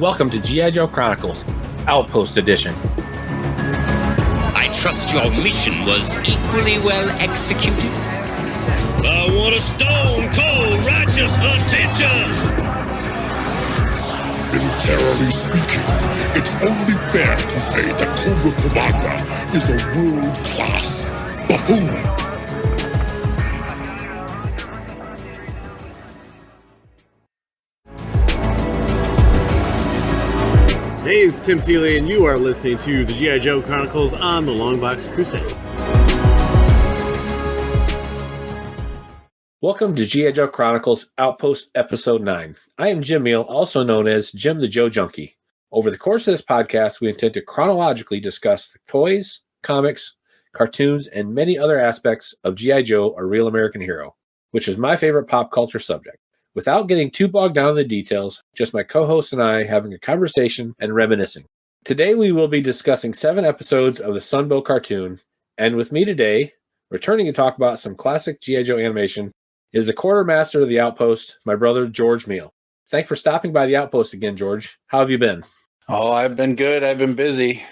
Welcome to G.I. Joe Chronicles, Outpost Edition. I trust your mission was equally well executed. I want a stone-cold righteous attention! Militarily speaking, it's only fair to say that Cobra Commander is a world-class buffoon. Hey, it's Tim Seeley, and you are listening to the G.I. Joe Chronicles on the LONGBOX CRUSADE. Welcome to G.I. Joe Chronicles Outpost Episode 9. I am Jim Meal, also known as Jim the Joe Junkie. Over the course of this podcast, we intend to chronologically discuss the toys, comics, cartoons, and many other aspects of G.I. Joe, a Real American Hero, which is my favorite pop culture subject. Without getting too bogged down in the details, just my co-host and I having a conversation and reminiscing. Today we will be discussing 7 episodes of the Sunbow cartoon, and with me today, returning to talk about some classic G.I. Joe animation, is the Quartermaster of the Outpost, my brother George Meal. Thanks for stopping by the Outpost again, George. How have you been? Oh, I've been good. I've been busy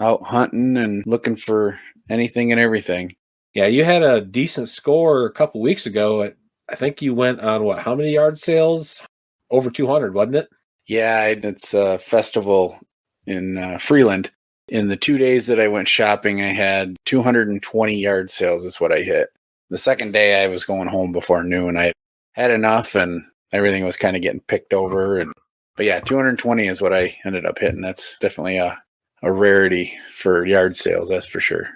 out hunting and looking for anything and everything. Yeah, you had a decent score a couple weeks ago. I think you went on, how many yard sales? Over 200, wasn't it? Yeah, it's a festival in Freeland. In the 2 days that I went shopping, I had 220 yard sales is what I hit. The second day I was going home before noon. I had enough and everything was kind of getting picked over. But yeah, 220 is what I ended up hitting. That's definitely a rarity for yard sales, that's for sure.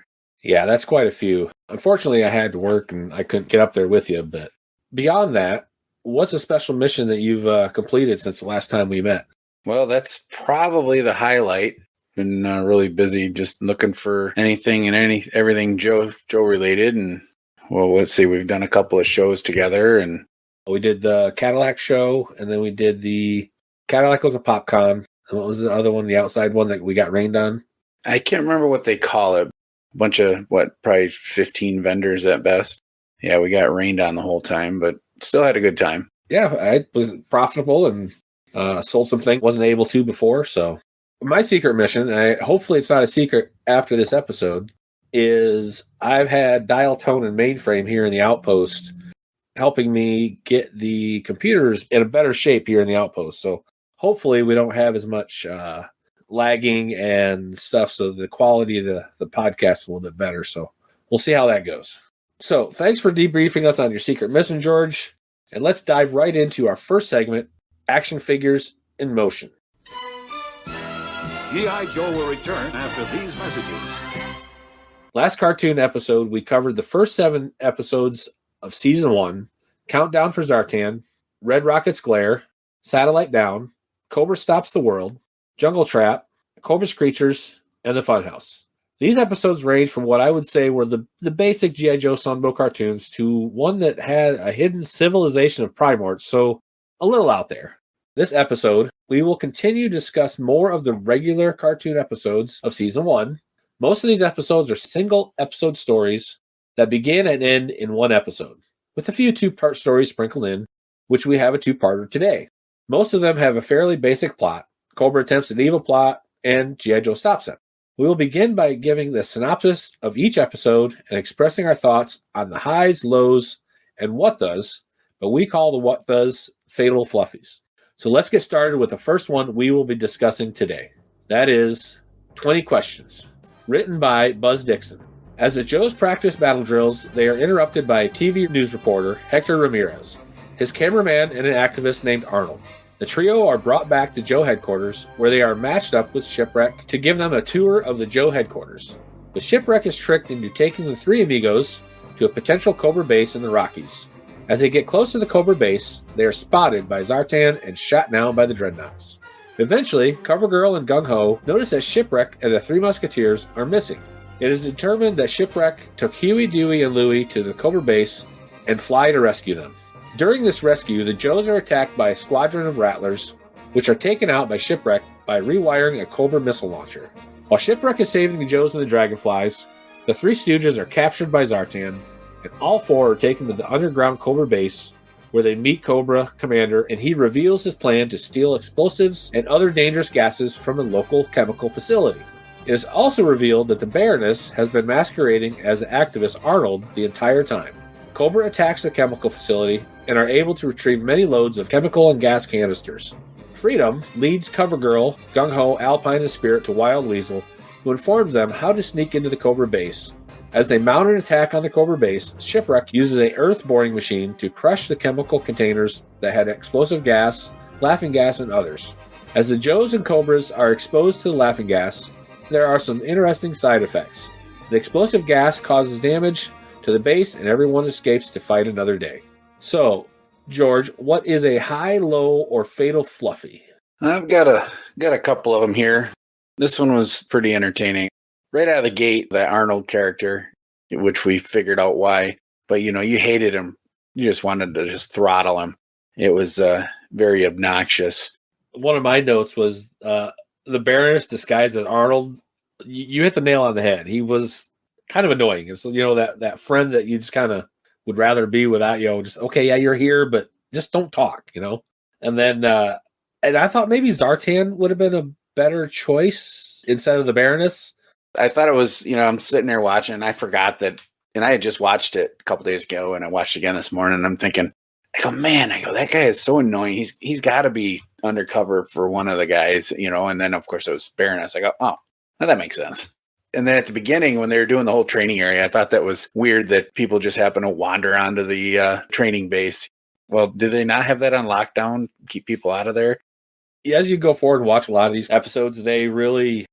Yeah, that's quite a few. Unfortunately, I had to work and I couldn't get up there with you, but beyond that, what's a special mission that you've completed since the last time we met? Well, that's probably the highlight. Been really busy just looking for anything and everything Joe related. And well, let's see, we've done a couple of shows together. And we did the Cadillac show, and then we did the Cadillac was a PopCon. And what was the other one, the outside one that we got rained on? I can't remember what they call it. A bunch of, probably 15 vendors at best. Yeah, we got rained on the whole time, but still had a good time. Yeah, I was profitable and sold some things wasn't able to before. So my secret mission, hopefully it's not a secret after this episode, is I've had dial tone and mainframe here in the Outpost helping me get the computers in a better shape here in the Outpost. So hopefully we don't have as much lagging and stuff, so the quality of the podcast is a little bit better. So we'll see how that goes. So thanks for debriefing us on your secret mission, George. And let's dive right into our first segment, Action Figures in Motion. G.I. Joe will return after these messages. Last cartoon episode, we covered the first 7 episodes of Season 1, Countdown for Zartan, Red Rocket's Glare, Satellite Down, Cobra Stops the World, Jungle Trap, Cobra's Creatures, and The Funhouse. These episodes range from what I would say were the basic G.I. Joe Sunbow cartoons to one that had a hidden civilization of Primorts, so a little out there. This episode, we will continue to discuss more of the regular cartoon episodes of Season 1. Most of these episodes are single episode stories that begin and end in one episode, with a few 2-part stories sprinkled in, which we have a 2-parter today. Most of them have a fairly basic plot. Cobra attempts an evil plot, and G.I. Joe stops him. We will begin by giving the synopsis of each episode and expressing our thoughts on the highs, lows, and what does, but we call the what does fatal fluffies. So let's get started with the first one we will be discussing today. That is 20 Questions, written by Buzz Dixon. As the Joes practice battle drills, they are interrupted by a TV news reporter, Hector Ramirez, his cameraman, and an activist named Arnold. The trio are brought back to Joe headquarters, where they are matched up with Shipwreck to give them a tour of the Joe headquarters. The Shipwreck is tricked into taking the 3 amigos to a potential Cobra base in the Rockies. As they get close to the Cobra base, they are spotted by Zartan and shot down by the Dreadnoughts. Eventually, CoverGirl and Gung Ho notice that Shipwreck and the 3 Musketeers are missing. It is determined that Shipwreck took Huey, Dewey, and Louie to the Cobra base and fly to rescue them. During this rescue, the Joes are attacked by a squadron of Rattlers, which are taken out by Shipwreck by rewiring a Cobra missile launcher. While Shipwreck is saving the Joes and the Dragonflies, the 3 Stooges are captured by Zartan, and all 4 are taken to the underground Cobra base, where they meet Cobra Commander, and he reveals his plan to steal explosives and other dangerous gases from a local chemical facility. It is also revealed that the Baroness has been masquerading as the activist Arnold the entire time. Cobra attacks the chemical facility and are able to retrieve many loads of chemical and gas canisters. Freedom leads CoverGirl, Gung-Ho, Alpine, and Spirit to Wild Weasel, who informs them how to sneak into the Cobra base. As they mount an attack on the Cobra base, Shipwreck uses an earth boring machine to crush the chemical containers that had explosive gas, laughing gas, and others. As the Joes and Cobras are exposed to the laughing gas, there are some interesting side effects. The explosive gas causes damage to the base, and everyone escapes to fight another day. So, George, what is a high, low, or fatal fluffy? I've got a couple of them here. This one was pretty entertaining. Right out of the gate, the Arnold character, which we figured out why, but you hated him. You just wanted to just throttle him. It was very obnoxious. One of my notes was the Baroness disguised as Arnold. You hit the nail on the head. He was kind of annoying. It's that friend that you just kind of would rather be without, just okay, yeah, you're here, but just don't talk, And then and I thought maybe Zartan would have been a better choice instead of the Baroness. I thought it was, I'm sitting there watching, and I forgot that, and I had just watched it a couple days ago, and I watched it again this morning, and I'm thinking, that guy is so annoying. He's got to be undercover for one of the guys, and then of course it was Baroness. I go, oh, now that makes sense. And then at the beginning, when they were doing the whole training area, I thought that was weird that people just happen to wander onto the training base. Well, did they not have that on lockdown? Keep people out of there? As you go forward and watch a lot of these episodes, the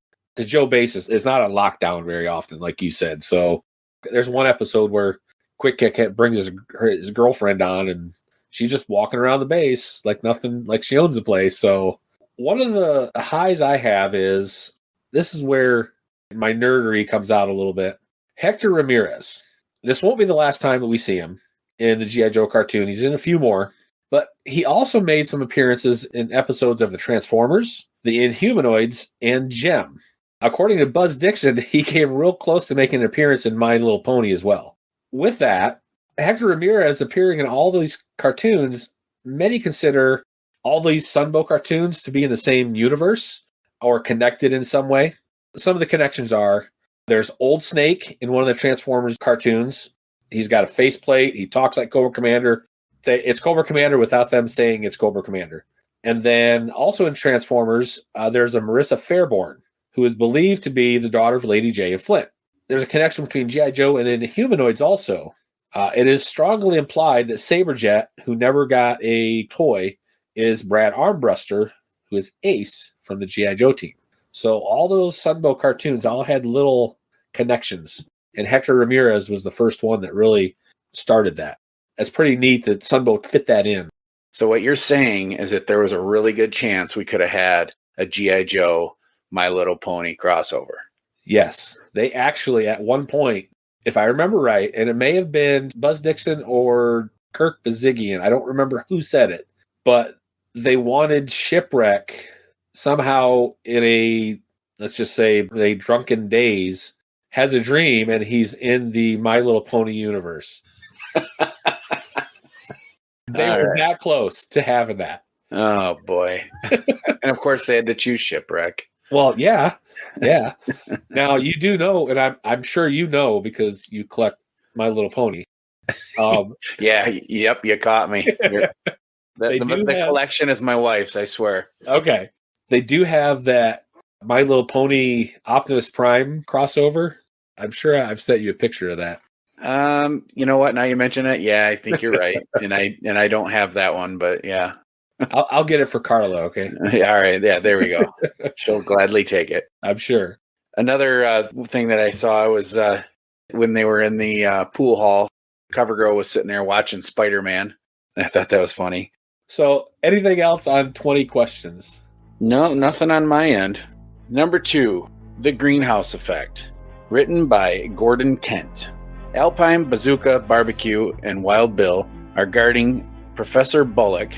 Joe base is not on lockdown very often, like you said. So there's one episode where Quick Kick brings his girlfriend on, and she's just walking around the base like nothing, like she owns the place. So one of the highs I have is, this is where my nerdery comes out a little bit. Hector Ramirez. This won't be the last time that we see him in the G.I. Joe cartoon. He's in a few more, but he also made some appearances in episodes of the Transformers, the Inhumanoids, and Gem. According to Buzz Dixon, he came real close to making an appearance in My Little Pony as well. With that, Hector Ramirez appearing in all these cartoons, many consider all these Sunbow cartoons to be in the same universe or connected in some way. Some of the connections are, there's Old Snake in one of the Transformers cartoons. He's got a faceplate. He talks like Cobra Commander. It's Cobra Commander without them saying it's Cobra Commander. And then also in Transformers, there's a Marissa Fairborn, who is believed to be the daughter of Lady J and Flint. There's a connection between G.I. Joe and the Humanoids also. It is strongly implied that Sabrejet, who never got a toy, is Brad Armbruster, who is Ace from the G.I. Joe team. So all those Sunbow cartoons all had little connections, and Hector Ramirez was the first one that really started that. It's pretty neat that Sunbow fit that in. So what you're saying is that there was a really good chance we could have had a G.I. Joe My Little Pony crossover. Yes. They actually, at one point, if I remember right, and it may have been Buzz Dixon or Kirk Bazigian, I don't remember who said it, but they wanted Shipwreck somehow in a, let's just say, a drunken daze, has a dream, and he's in the My Little Pony universe. They were that close to having that. Oh, boy. And, of course, they had to choose Shipwreck. Well, yeah. Now, you do know, and I'm sure you know because you collect My Little Pony. Yep, you caught me. The collection is my wife's, I swear. Okay. They do have that My Little Pony Optimus Prime crossover. I'm sure I've sent you a picture of that. You know what? Now you mention it. Yeah, I think you're right. and I don't have that one, but yeah. I'll get it for Carla, okay? All right. Yeah, there we go. She'll gladly take it. I'm sure. Another thing that I saw was when they were in the pool hall, CoverGirl was sitting there watching Spider-Man. I thought that was funny. So, anything else on 20 questions? No, nothing on my end. Number 2, The Greenhouse Effect. Written by Gordon Kent. Alpine, Bazooka, Barbecue, and Wild Bill are guarding Professor Bullock,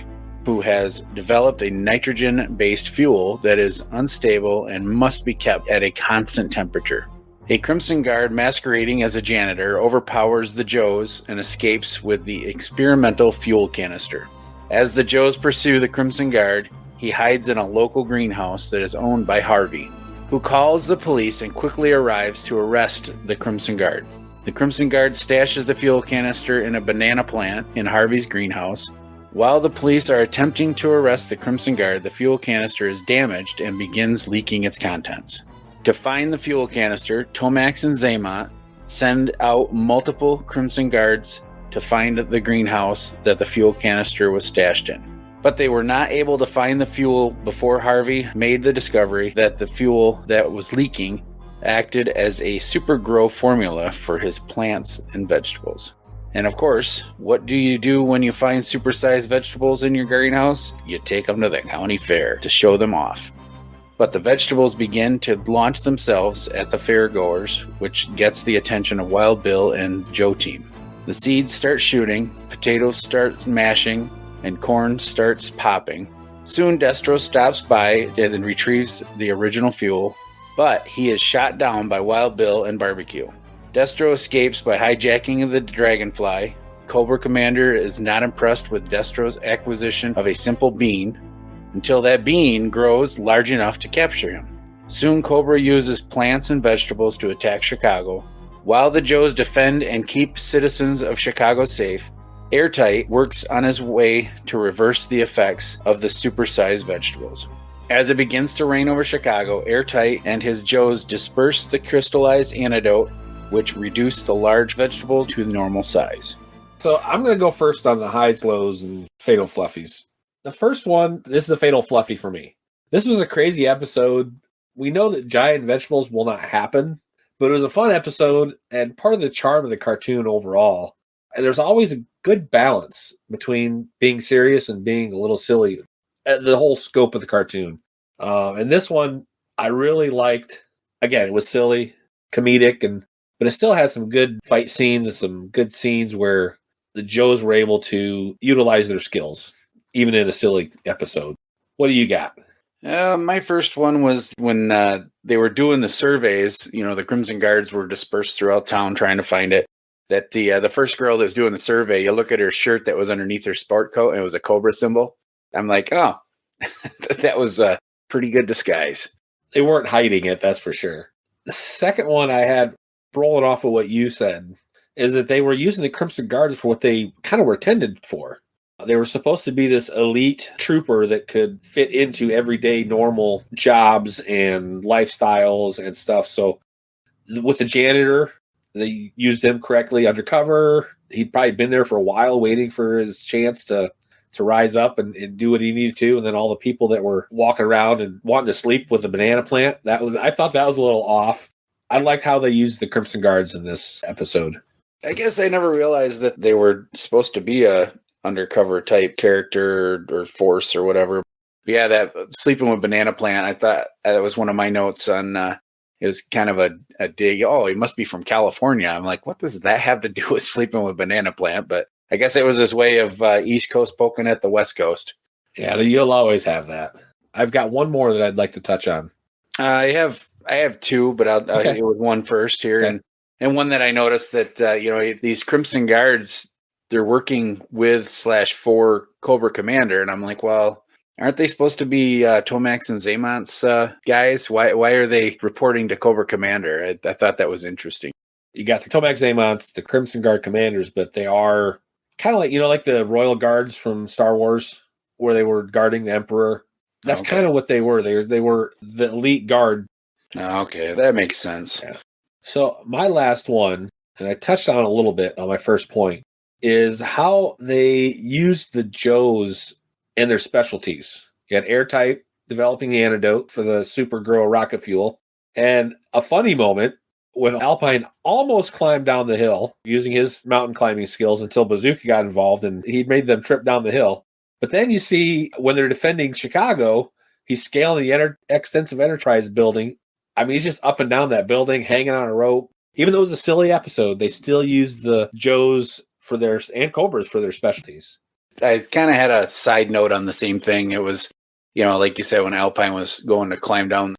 who has developed a nitrogen-based fuel that is unstable and must be kept at a constant temperature. A Crimson Guard masquerading as a janitor overpowers the Joes and escapes with the experimental fuel canister. As the Joes pursue the Crimson Guard, he hides in a local greenhouse that is owned by Harvey, who calls the police and quickly arrives to arrest the Crimson Guard. The Crimson Guard stashes the fuel canister in a banana plant in Harvey's greenhouse. While the police are attempting to arrest the Crimson Guard, the fuel canister is damaged and begins leaking its contents. To find the fuel canister, Tomax and Zaymont send out multiple Crimson Guards to find the greenhouse that the fuel canister was stashed in. But they were not able to find the fuel before Harvey made the discovery that the fuel that was leaking acted as a super grow formula for his plants and vegetables. And of course, what do you do when you find supersized vegetables in your greenhouse? You take them to the county fair to show them off. But the vegetables begin to launch themselves at the fairgoers, which gets the attention of Wild Bill and Joe Team. The seeds start shooting, potatoes start mashing, and corn starts popping. Soon Destro stops by and then retrieves the original fuel, but he is shot down by Wild Bill and Barbecue. Destro escapes by hijacking the Dragonfly. Cobra Commander is not impressed with Destro's acquisition of a simple bean until that bean grows large enough to capture him. Soon Cobra uses plants and vegetables to attack Chicago. While the Joes defend and keep citizens of Chicago safe, Airtight works on his way to reverse the effects of the supersized vegetables. As it begins to rain over Chicago, Airtight and his Joes disperse the crystallized antidote, which reduce the large vegetables to normal size. So I'm going to go first on the highs, lows, and fatal fluffies. The first one, this is a fatal fluffy for me. This was a crazy episode. We know that giant vegetables will not happen, but it was a fun episode and part of the charm of the cartoon overall. And there's always a good balance between being serious and being a little silly, the whole scope of the cartoon. And this one, I really liked. Again, it was silly, comedic, but it still had some good fight scenes and some good scenes where the Joes were able to utilize their skills, even in a silly episode. What do you got? My first one was when they were doing the surveys. You know, the Crimson Guards were dispersed throughout town trying to find it. That the first girl that was doing the survey, you look at her shirt that was underneath her sport coat, and it was a Cobra symbol. I'm like, oh, that was a pretty good disguise. They weren't hiding it, that's for sure. The second one I had, rolling off of what you said, is that they were using the Crimson Guards for what they kind of were intended for. They were supposed to be this elite trooper that could fit into everyday normal jobs and lifestyles and stuff. So with the janitor, they used him correctly undercover. He'd probably been there for a while waiting for his chance to rise up and do what he needed to. And then all the people that were walking around and wanting to sleep with the banana plant, I thought that was a little off. I liked how they used the Crimson Guards in this episode. I guess I never realized that they were supposed to be a undercover type character or force or whatever. But yeah, that sleeping with banana plant, I thought that was one of my notes on, it was kind of a dig. Oh, he must be from California. I'm like, what does that have to do with sleeping with banana plant? But I guess it was his way of East Coast poking at the West Coast. Yeah, you'll always have that. I've got one more that I'd like to touch on. I have two, but I'll hit you with one first here. Okay. And one that I noticed that, these Crimson Guards, they're working with / for Cobra Commander. And I'm like, well, aren't they supposed to be Tomax and Zaymont's guys? Why are they reporting to Cobra Commander? I thought that was interesting. You got the Tomax Zaymonts, the Crimson Guard commanders, but they are kind of like, like the Royal Guards from Star Wars, where they were guarding the Emperor. That's kind of what they were. They were the elite guard. Okay, that makes sense. Yeah. So my last one, and I touched on it a little bit on my first point, is how they used the Joes and their specialties. You had Airtight developing the antidote for the Super Grow rocket fuel. And a funny moment when Alpine almost climbed down the hill using his mountain climbing skills until Bazooka got involved and he made them trip down the hill. But then you see when they're defending Chicago, he's scaling the extensive enterprise building. I mean, he's just up and down that building, hanging on a rope. Even though it was a silly episode, they still used the Joes and Cobras for their specialties. I kind of had a side note on the same thing. It was, like you said, when Alpine was going to climb down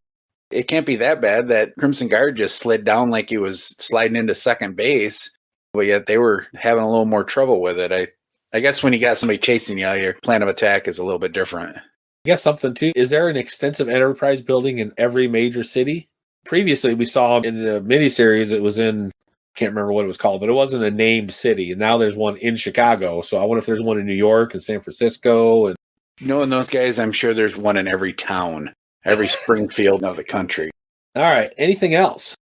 It can't be that bad that Crimson Guard just slid down like he was sliding into second base, but yet they were having a little more trouble with it. I guess when you got somebody chasing you, your plan of attack is a little bit different. I guess something too. Is there an extensive enterprise building in every major city? Previously, we saw in the miniseries, it was in, can't remember what it was called, but it wasn't a named city. And now there's one in Chicago. So I wonder if there's one in New York and San Francisco. And knowing those guys, I'm sure there's one in every town, every Springfield of the country. All right. Anything else?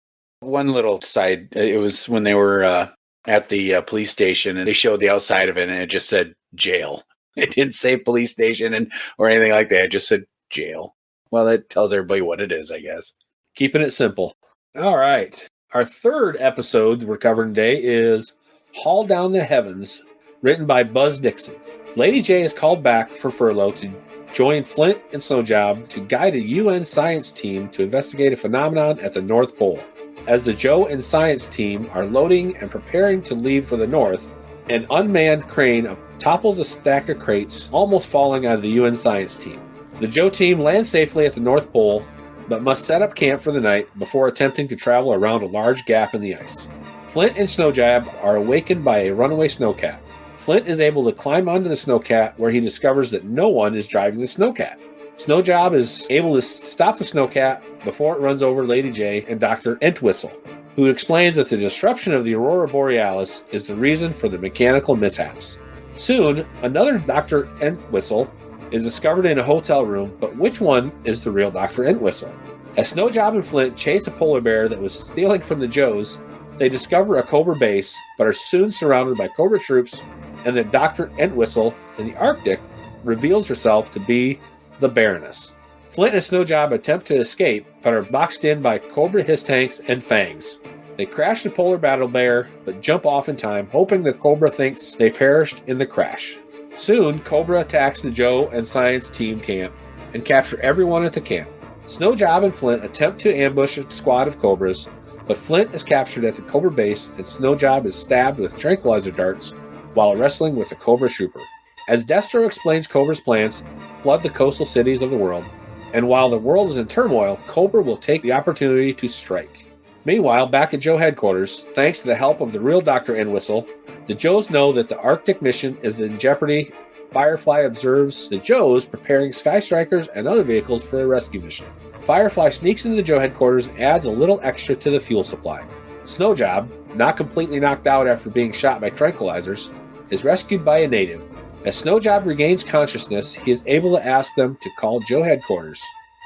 One little side, it was when they were at the police station and they showed the outside of it and it just said jail. It didn't say police station or anything like that. It just said jail. Well, that tells everybody what it is, I guess. Keeping it simple. All right. Our third episode we're covering today is Haul Down the Heavens, written by Buzz Dixon. Lady J is called back for furlough to join Flint and Snowjob to guide a UN science team to investigate a phenomenon at the North Pole. As the Joe and science team are loading and preparing to leave for the North, an unmanned crane topples a stack of crates, almost falling out of the UN science team. The Joe team lands safely at the North Pole, but must set up camp for the night before attempting to travel around a large gap in the ice. Flint and Snowjob are awakened by a runaway snowcat. Flint is able to climb onto the snowcat, where he discovers that no one is driving the snowcat. Snowjob is able to stop the snowcat before it runs over Lady J and Dr. Entwistle, who explains that the disruption of the Aurora Borealis is the reason for the mechanical mishaps. Soon, another Dr. Entwistle is discovered in a hotel room, but which one is the real Dr. Entwistle? As Snowjob and Flint chase a polar bear that was stealing from the Joes, they discover a Cobra base, but are soon surrounded by Cobra troops, and that Dr. Entwistle in the Arctic reveals herself to be the Baroness. Flint and Snowjob attempt to escape, but are boxed in by Cobra hiss tanks and fangs. They crash the polar battle bear, but jump off in time, hoping that Cobra thinks they perished in the crash. Soon, Cobra attacks the Joe and science team camp and capture everyone at the camp. Snowjob and Flint attempt to ambush a squad of Cobras, but Flint is captured at the Cobra base and Snowjob is stabbed with tranquilizer darts while wrestling with a Cobra trooper. As Destro explains Cobra's plans to flood the coastal cities of the world, and while the world is in turmoil, Cobra will take the opportunity to strike. Meanwhile, back at Joe headquarters, thanks to the help of the real Dr. Entwistle, the Joes know that the Arctic mission is in jeopardy. Firefly observes the Joes preparing Sky Strikers and other vehicles for a rescue mission. Firefly sneaks into the Joe headquarters and adds a little extra to the fuel supply. Snowjob, not completely knocked out after being shot by tranquilizers, is rescued by a native. As Snowjob regains consciousness, he is able to ask them to call Joe headquarters.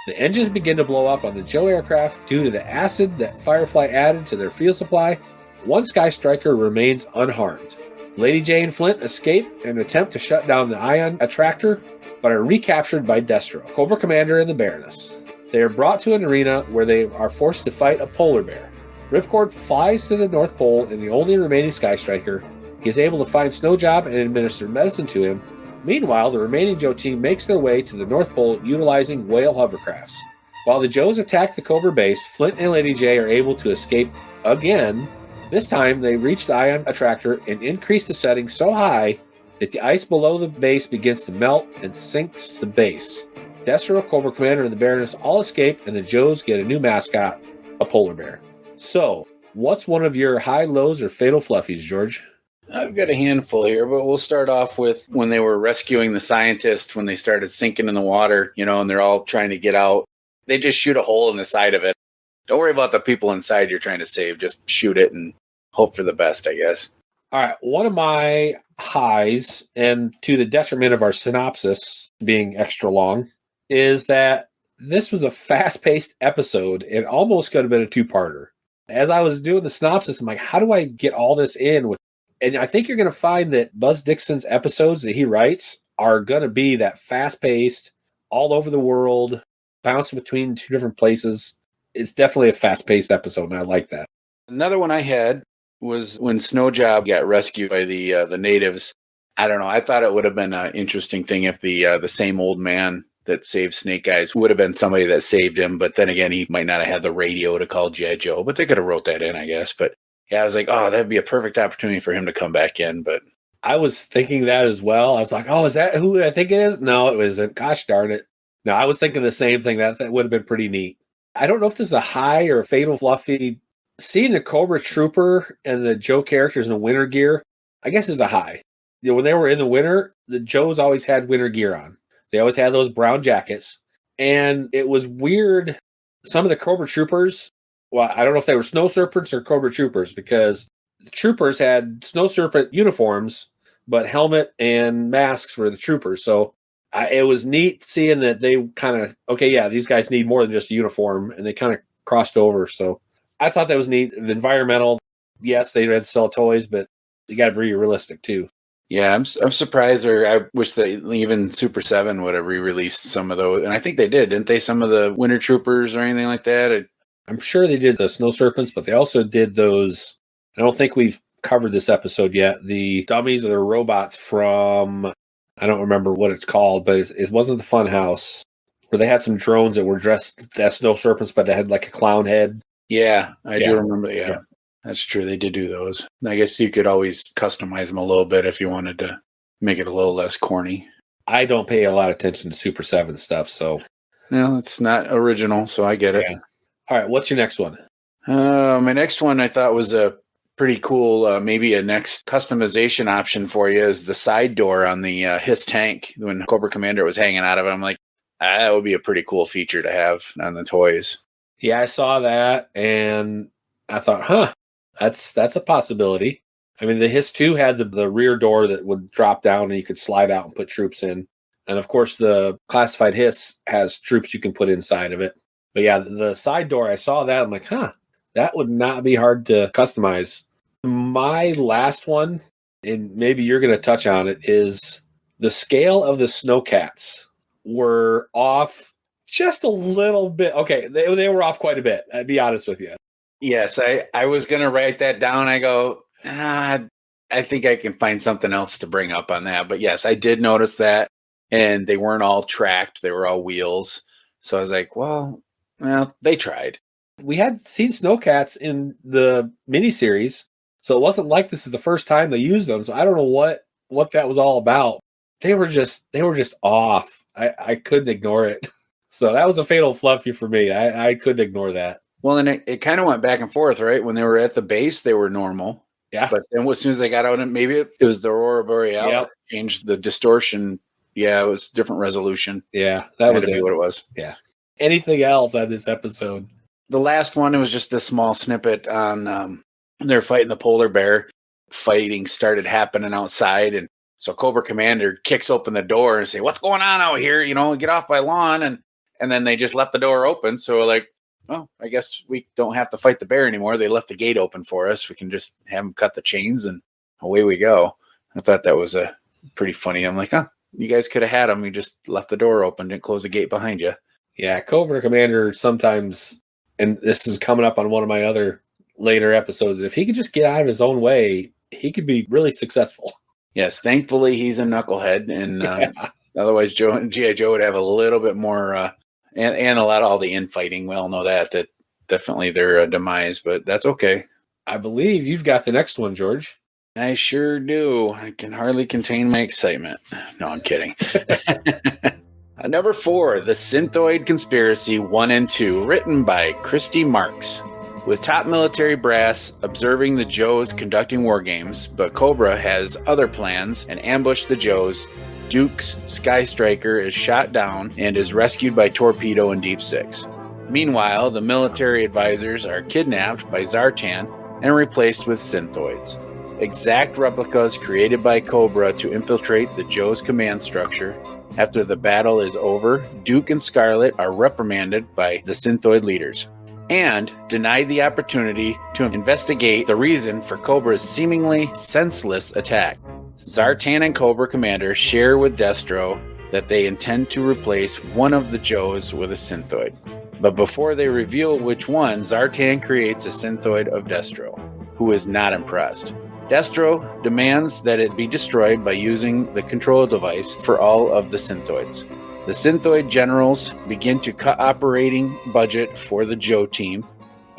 The engines begin to blow up on the Joe aircraft due to the acid that Firefly added to their fuel supply. One Sky Striker remains unharmed. Lady J and Flint escape and attempt to shut down the ion attractor, but are recaptured by Destro, Cobra Commander, and the Baroness. They are brought to an arena where they are forced to fight a polar bear. Ripcord flies to the North Pole in the only remaining Sky Striker. He is able to find Snowjob and administer medicine to him. Meanwhile, the remaining Joe team makes their way to the North Pole utilizing whale hovercrafts. While the Joes attack the Cobra base, Flint and Lady J are able to escape again. This time, they reach the ion attractor and increase the setting so high that the ice below the base begins to melt and sinks the base. Destro, Cobra Commander, and the Baroness all escape, and the Joes get a new mascot, a polar bear. So, what's one of your high lows or fatal fluffies, George? I've got a handful here, but we'll start off with when they were rescuing the scientist, when they started sinking in the water, and they're all trying to get out. They just shoot a hole in the side of it. Don't worry about the people inside you're trying to save. Just shoot it and hope for the best, I guess. All right. One of my highs, and to the detriment of our synopsis being extra long, is that this was a fast-paced episode. It almost could have been a two-parter. As I was doing the synopsis, I'm like, how do I get all this in? And I think you're going to find that Buzz Dixon's episodes that he writes are going to be that fast-paced, all over the world, bouncing between two different places. It's definitely a fast-paced episode, and I like that. Another one I had was when Snowjob got rescued by the natives. I don't know. I thought it would have been an interesting thing if the same old man that saved Snake Eyes would have been somebody that saved him. But then again, he might not have had the radio to call G.I. Joe. But they could have wrote that in, I guess. But yeah, I was like, oh, that'd be a perfect opportunity for him to come back in. But I was thinking that as well. I was like, oh, is that who I think it is? No, it isn't. Gosh darn it. No, I was thinking the same thing. That would have been pretty neat. I don't know if this is a high or a fatal fluffy. Seeing the Cobra Trooper and the Joe characters in winter gear, I guess is a high. When they were in the winter, the Joes always had winter gear on. They always had those brown jackets. And it was weird. Some of the Cobra Troopers, well, I don't know if they were Snow Serpents or Cobra Troopers, because the Troopers had Snow Serpent uniforms, but helmet and masks for the Troopers. So it was neat seeing that they kind of, okay, yeah, these guys need more than just a uniform, and they kind of crossed over. So I thought that was neat. The environmental, yes, they had to sell toys, but you got to be realistic too. Yeah, I'm surprised, or I wish that even Super 7 would have re-released some of those. And I think they didn't they? Some of the Winter Troopers or anything like that? I'm sure they did the Snow Serpents, but they also did those. I don't think we've covered this episode yet. The dummies or the robots from, I don't remember what it's called, but it wasn't the Fun House, where they had some drones that were dressed as Snow Serpents, but they had like a clown head. Yeah, I do remember. Yeah. That's true. They did do those. I guess you could always customize them a little bit if you wanted to make it a little less corny. I don't pay a lot of attention to Super 7 stuff, so. No, it's not original, so I get it. Yeah. All right, what's your next one? My next one I thought was a pretty cool, maybe a next customization option for you is the side door on the Hiss tank. When Cobra Commander was hanging out of it, I'm like, that would be a pretty cool feature to have on the toys. Yeah, I saw that, and I thought, that's a possibility. I mean, the Hiss 2 had the rear door that would drop down and you could slide out and put troops in. And of course, the classified Hiss has troops you can put inside of it. But yeah, the side door, I saw that. I'm like, that would not be hard to customize. My last one, and maybe you're going to touch on it, is the scale of the Snowcats were off just a little bit. Okay, they were off quite a bit, I'll be honest with you. Yes, I was going to write that down. I go, I think I can find something else to bring up on that. But yes, I did notice that. And they weren't all tracked. They were all wheels. So I was like, well, they tried. We had seen Snowcats in the miniseries. So it wasn't like this is the first time they used them. So I don't know what that was all about. They were just off. I couldn't ignore it. So that was a fatal fluffy for me. I couldn't ignore that. Well, and it kind of went back and forth, right? When they were at the base, they were normal. Yeah. But then as soon as they got out, and maybe it was the Aurora Borealis, yep. Changed the distortion. Yeah, it was different resolution. Yeah, that was what it was. Yeah. Anything else on this episode? The last one, it was just a small snippet on they're fighting the polar bear. Fighting started happening outside, and so Cobra Commander kicks open the door and say, "What's going on out here? Get off my lawn." And then they just left the door open. So we're like, oh, I guess we don't have to fight the bear anymore. They left the gate open for us. We can just have them cut the chains and away we go. I thought that was a pretty funny. I'm like, you guys could have had them. You just left the door open, didn't close the gate behind you. Yeah, Cobra Commander sometimes, and this is coming up on one of my other later episodes, if he could just get out of his own way, he could be really successful. Yes, thankfully he's a knucklehead, and otherwise G.I. Joe would have a little bit more, and a lot of all the infighting. We all know that definitely their demise, but that's okay. I believe you've got the next one, George. I sure do. I can hardly contain my excitement. No, I'm kidding. Number 4, The Synthoid Conspiracy 1 and 2, written by Christy Marks. With top military brass observing the Joes conducting war games, but Cobra has other plans and ambush the Joes. Duke's Sky Striker is shot down and is rescued by Torpedo and Deep Six. Meanwhile, the military advisors are kidnapped by Zartan and replaced with Synthoids. Exact replicas created by Cobra to infiltrate the Joe's command structure. After the battle is over, Duke and Scarlet are reprimanded by the Synthoid leaders and denied the opportunity to investigate the reason for Cobra's seemingly senseless attack. Zartan and Cobra Commander share with Destro that they intend to replace one of the Joes with a Synthoid. But before they reveal which one, Zartan creates a Synthoid of Destro, who is not impressed. Destro demands that it be destroyed by using the control device for all of the Synthoids. The Synthoid generals begin to cut operating budget for the Joe team,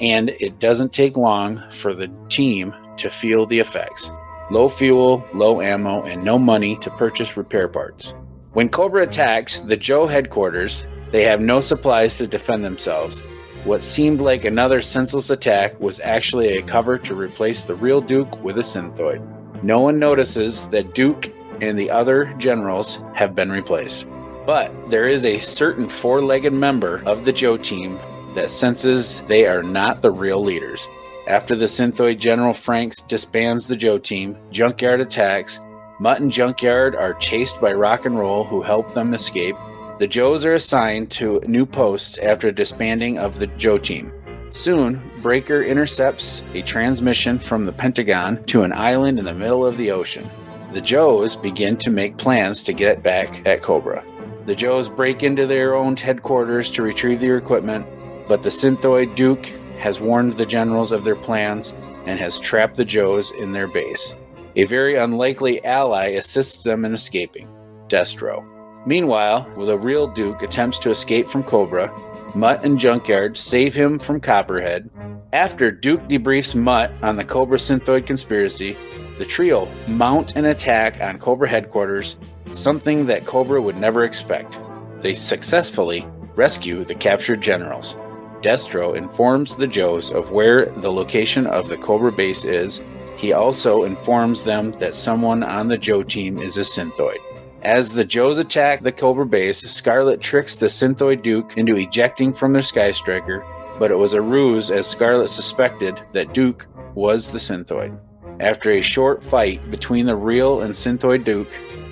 and it doesn't take long for the team to feel the effects. Low fuel, low ammo, and no money to purchase repair parts. When Cobra attacks the Joe headquarters, they have no supplies to defend themselves, What seemed like another senseless attack was actually a cover to replace the real Duke with a synthoid. No one notices that Duke and the other generals have been replaced. But there is a certain four-legged member of the Joe team that senses they are not the real leaders. After the synthoid General Franks disbands the Joe team, Junkyard attacks. Mutt and Junkyard are chased by Rock and Roll, who help them escape. The Joes are assigned to new posts after disbanding of the Joe team. Soon, Breaker intercepts a transmission from the Pentagon to an island in the middle of the ocean. The Joes begin to make plans to get back at Cobra. The Joes break into their own headquarters to retrieve their equipment, but the synthoid Duke has warned the generals of their plans and has trapped the Joes in their base. A very unlikely ally assists them in escaping, Destro. Meanwhile, the real Duke attempts to escape from Cobra. Mutt and Junkyard save him from Copperhead. After Duke debriefs Mutt on the Cobra synthoid conspiracy, the trio mount an attack on Cobra headquarters, something that Cobra would never expect. They successfully rescue the captured generals. Destro informs the Joes of where the location of the Cobra base is. He also informs them that someone on the Joe team is a synthoid. As the Joes attack the Cobra base, Scarlet tricks the synthoid Duke into ejecting from their Sky Striker, but it was a ruse as Scarlet suspected that Duke was the synthoid. After a short fight between the real and synthoid Duke,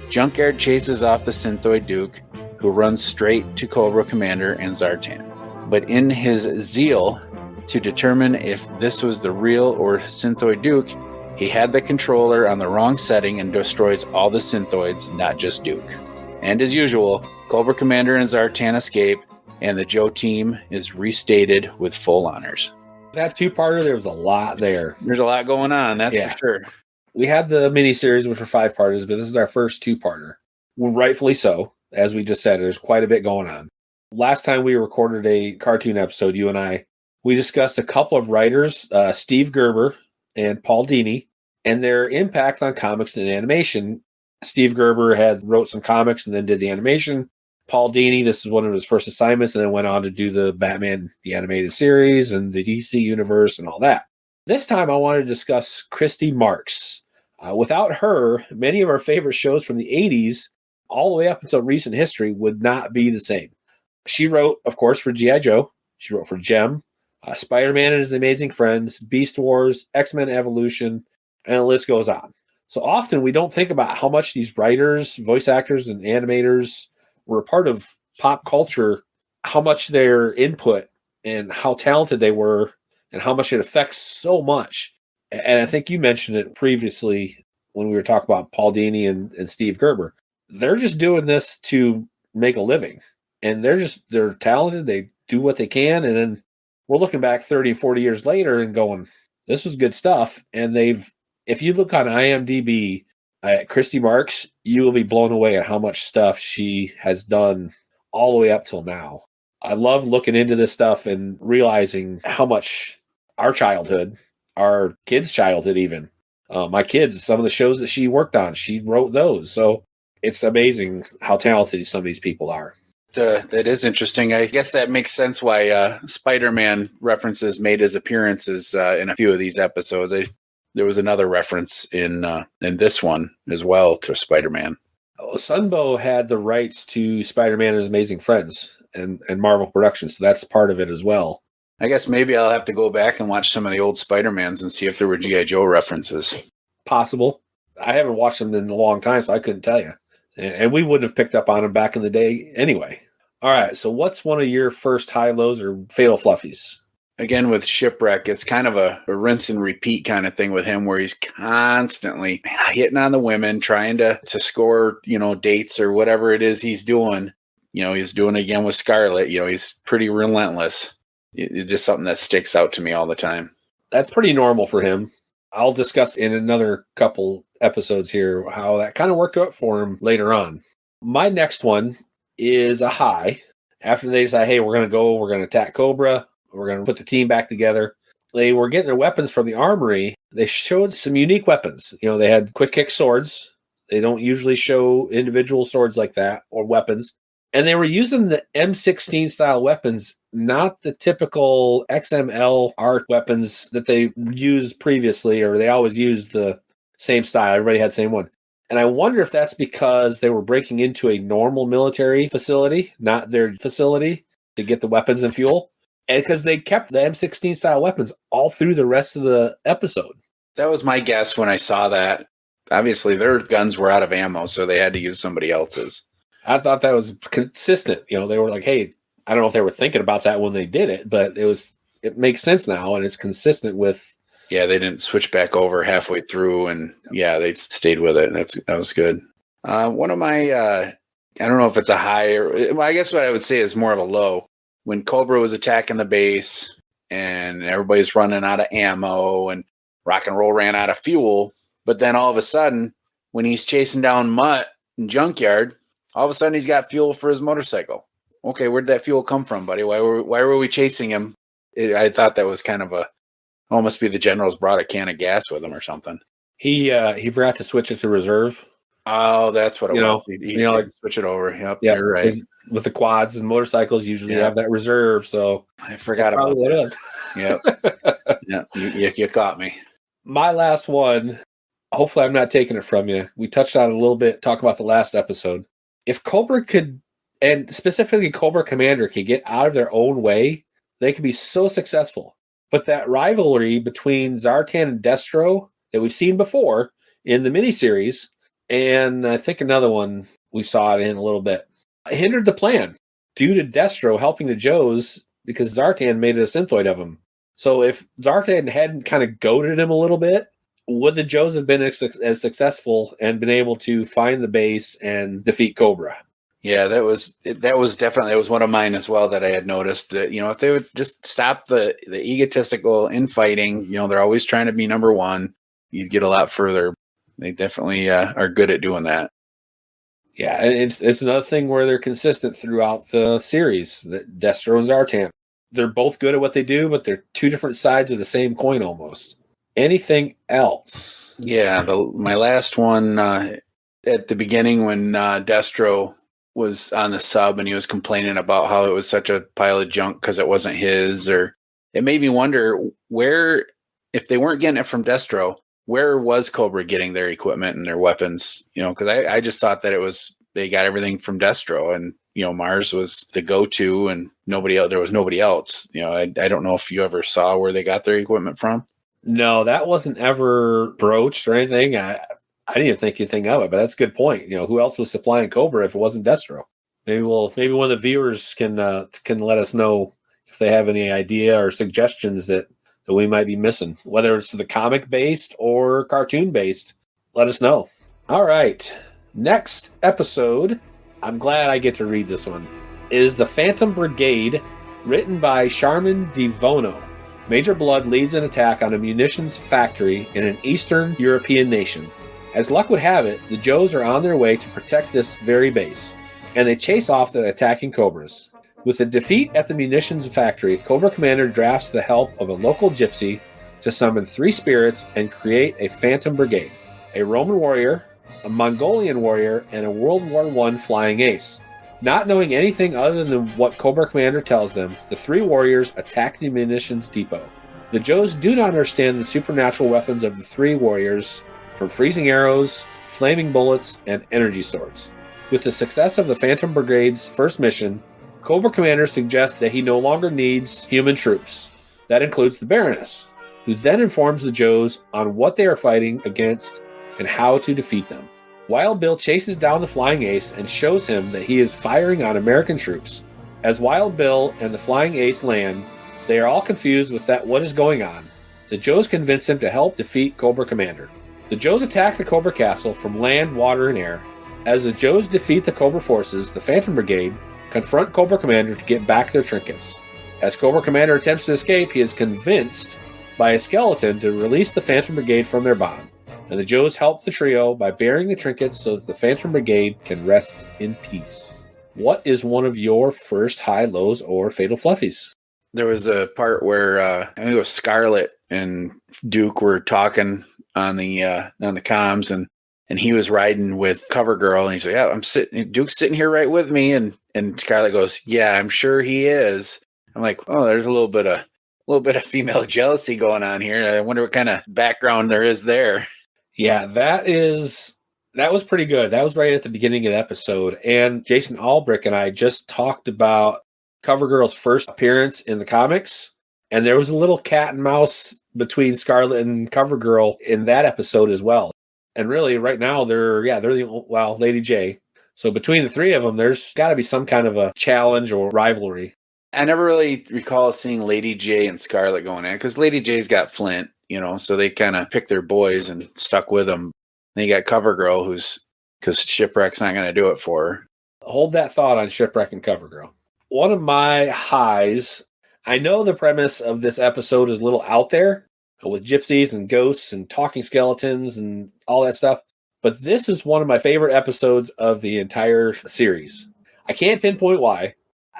Junkyard chases off the synthoid Duke, who runs straight to Cobra Commander and Zartan. But in his zeal to determine if this was the real or synthoid Duke, he had the controller on the wrong setting and destroys all the synthoids, not just Duke. And as usual, Cobra Commander and Zartan escape, and the Joe team is restated with full honors. That two-parter, there was a lot there. There's a lot going on, that's for sure. We had the miniseries, which were 5-parters, but this is our first 2-parter. Well, rightfully so. As we just said, there's quite a bit going on. Last time we recorded a cartoon episode, you and I, we discussed a couple of writers, Steve Gerber and Paul Dini, and their impact on comics and animation. Steve Gerber wrote some comics and then did the animation. Paul Dini, this is one of his first assignments, and then went on to do the Batman, the animated series, and the DC universe and all that. This time I wanted to discuss Christy Marks. Without her, many of our favorite shows from the 80s, all the way up until recent history, would not be the same. She wrote, of course, for G.I. Joe. She wrote for Gem, Spider-Man and His Amazing Friends, Beast Wars, X-Men Evolution, and the list goes on. So often we don't think about how much these writers, voice actors, and animators were a part of pop culture, how much their input and how talented they were, and how much it affects so much. And I think you mentioned it previously when we were talking about Paul Dini and Steve Gerber. They're just doing this to make a living. And they're talented. They do what they can. And then we're looking back 30, 40 years later and going, this was good stuff. And if you look on IMDb at Christy Marks, you will be blown away at how much stuff she has done all the way up till now. I love looking into this stuff and realizing how much our childhood, our kids' childhood even, my kids, some of the shows that she worked on, she wrote those. So it's amazing how talented some of these people are. That is interesting. I guess that makes sense why Spider-Man references made his appearances in a few of these episodes. There was another reference in this one as well to Spider-Man. Sunbow had the rights to Spider-Man and His Amazing Friends and Marvel Productions, so that's part of it as well. I guess maybe I'll have to go back and watch some of the old Spider-Mans and see if there were G.I. Joe references. Possible. I haven't watched them in a long time, so I couldn't tell you. And we wouldn't have picked up on them back in the day anyway. All right, so what's one of your first high-lows or fatal fluffies? Again, with Shipwreck, it's kind of a rinse and repeat kind of thing with him where he's constantly hitting on the women, trying to score, dates or whatever it is he's doing. He's doing it again with Scarlet. He's pretty relentless. It's just something that sticks out to me all the time. That's pretty normal for him. I'll discuss in another couple episodes here how that kind of worked out for him later on. My next one is a high. After they decide, hey, we're going to attack Cobra. We're going to put the team back together. They were getting their weapons from the armory. They showed some unique weapons. They had quick kick swords. They don't usually show individual swords like that or weapons. And they were using the M16 style weapons not the typical XML art weapons that they used previously, or they always used the same style. Everybody had the same one. And I wonder if that's because they were breaking into a normal military facility, not their facility, to get the weapons and fuel. And because they kept the M16 style weapons all through the rest of the episode. That was my guess when I saw that. Obviously, their guns were out of ammo, so they had to use somebody else's. I thought that was consistent. You know, they were like, hey, I don't know if they were thinking about that when they did it, but it makes sense now, and it's consistent with. Yeah, they didn't switch back over halfway through, and yeah, they stayed with it. That was good. One of my, I don't know if it's a high or, well, I guess what I would say is more of a low. When Cobra was attacking the base and everybody's running out of ammo and Rock and Roll ran out of fuel, but then all of a sudden, when he's chasing down Mutt in Junkyard, all of a sudden he's got fuel for his motorcycle. Okay, where'd that fuel come from, buddy? Why were we chasing him? I thought that was kind of must be the general's brought a can of gas with him or something. He forgot to switch it to reserve. Oh, that's what it was. He like switch it over. Yep, you're right. With the quads and motorcycles, usually have that reserve. So I forgot about what it is. Yep. Yeah, you caught me. My last one. Hopefully, I'm not taking it from you. We touched on it a little bit. Talk about the last episode. If Cobra could, and specifically Cobra Commander, could get out of their own way, they could be so successful. But that rivalry between Zartan and Destro that we've seen before in the miniseries, and I think another one we saw it in a little bit, hindered the plan due to Destro helping the Joes because Zartan made a synthoid of him. So if Zartan hadn't kind of goaded him a little bit, would the Joes have been as successful and been able to find the base and defeat Cobra? Yeah, that was definitely one of mine as well that I had noticed that, if they would just stop the egotistical infighting, they're always trying to be number one, you'd get a lot further. They definitely are good at doing that. Yeah, and it's another thing where they're consistent throughout the series, that Destro and Zartan. They're both good at what they do, but they're two different sides of the same coin almost. Anything else? Yeah, my last one at the beginning when Destro was on the sub and he was complaining about how it was such a pile of junk because it wasn't his, or it made me wonder where, if they weren't getting it from Destro, where was Cobra getting their equipment and their weapons? Because I just thought that they got everything from Destro, and Mars was the go-to, and there was nobody else. I don't know if you ever saw where they got their equipment from. No, that wasn't ever broached or anything. I didn't even think anything of it, but that's a good point. Who else was supplying Cobra if it wasn't Destro? Maybe one of the viewers can let us know if they have any idea or suggestions that we might be missing, whether it's the comic based or cartoon based. Let us know. All right, next episode. I'm glad I get to read this one. Is The Phantom Brigade, written by Sharman DeVono. Major Blood leads an attack on a munitions factory in an Eastern European nation. As luck would have it, the Joes are on their way to protect this very base, and they chase off the attacking Cobras. With a defeat at the munitions factory, Cobra Commander drafts the help of a local gypsy to summon 3 spirits and create a Phantom Brigade, a Roman warrior, a Mongolian warrior, and a World War I flying ace. Not knowing anything other than what Cobra Commander tells them, the 3 warriors attack the munitions depot. The Joes do not understand the supernatural weapons of the 3 warriors, from freezing arrows, flaming bullets, and energy swords. With the success of the Phantom Brigade's first mission, Cobra Commander suggests that he no longer needs human troops. That includes the Baroness, who then informs the Joes on what they are fighting against and how to defeat them. Wild Bill chases down the Flying Ace and shows him that he is firing on American troops. As Wild Bill and the Flying Ace land, they are all confused with what is going on. The Joes convince him to help defeat Cobra Commander. The Joes attack the Cobra Castle from land, water, and air. As the Joes defeat the Cobra forces, the Phantom Brigade confront Cobra Commander to get back their trinkets. As Cobra Commander attempts to escape, he is convinced by a skeleton to release the Phantom Brigade from their bond. And the Joes help the trio by burying the trinkets so that the Phantom Brigade can rest in peace. What is one of your first high, lows, or fatal fluffies? There was a part where I think it was Scarlet and Duke were talking on the comms, and he was riding with Cover Girl, and he's like, "Yeah, Duke's sitting here right with me," and Scarlet goes, "Yeah, I'm sure he is." I'm like, oh, there's a little bit of female jealousy going on here. I wonder what kind of background there is there. Yeah, that was pretty good. That was right at the beginning of the episode. And Jason Albrick and I just talked about CoverGirl's first appearance in the comics. And there was a little cat and mouse between Scarlet and CoverGirl in that episode as well. And really, right now, they're Lady J. So between the three of them, there's got to be some kind of a challenge or rivalry. I never really recall seeing Lady J and Scarlet going at it, because Lady J's got Flint, so they kind of picked their boys and stuck with them. And you got CoverGirl, because Shipwreck's not going to do it for her. Hold that thought on Shipwreck and CoverGirl. One of my highs, I know the premise of this episode is a little out there with gypsies and ghosts and talking skeletons and all that stuff, but this is one of my favorite episodes of the entire series. I can't pinpoint why.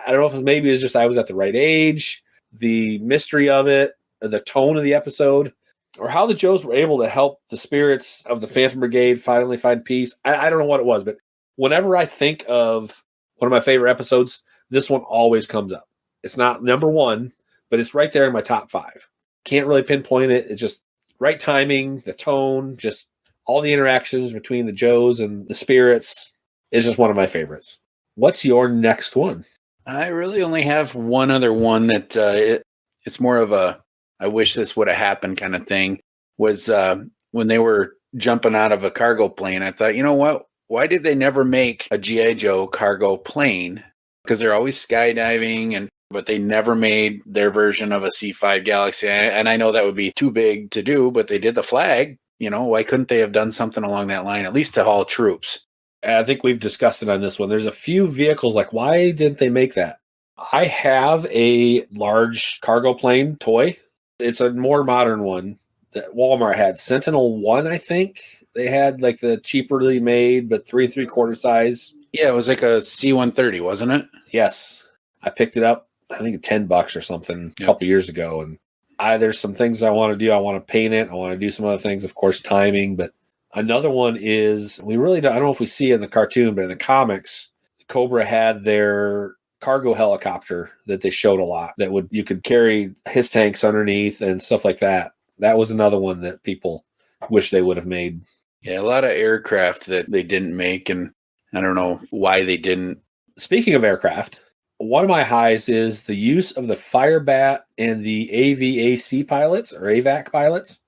I don't know if maybe it's just I was at the right age, the mystery of it, or the tone of the episode, or how the Joes were able to help the spirits of the Phantom Brigade finally find peace. I don't know what it was, but whenever I think of one of my favorite episodes, this one always comes up. It's not number one, but it's right there in my top 5. Can't really pinpoint it. It's just right timing, the tone, just all the interactions between the Joes and the spirits is just one of my favorites. What's your next one? I really only have one other one that it's more of a I wish this would have happened kind of thing. Was when they were jumping out of a cargo plane. I thought, you know what? Why did they never make a G.I. Joe cargo plane? Because they're always skydiving, but they never made their version of a C5 Galaxy. And I know that would be too big to do, but they did the flag. Why couldn't they have done something along that line, at least to haul troops? I think we've discussed it on this one. There's a few vehicles, like, why didn't they make that? I have a large cargo plane toy. It's a more modern one that Walmart had. Sentinel 1, I think. They had like the cheaperly made, but 3 3/4 size. Yeah, it was like a C-130, wasn't it? Yes. I picked it up, I think $10 or something a couple years ago. And there's some things I want to do. I want to paint it. I want to do some other things, of course, timing. But another one is, I don't know if we see it in the cartoon, but in the comics, Cobra had their cargo helicopter that they showed a lot that you could carry his tanks underneath and stuff like that. That was another one that people wish they would have made. Yeah, a lot of aircraft that they didn't make, and I don't know why they didn't. Speaking of aircraft, one of my highs is the use of the Firebat and the AVAC pilots or AVAC pilots.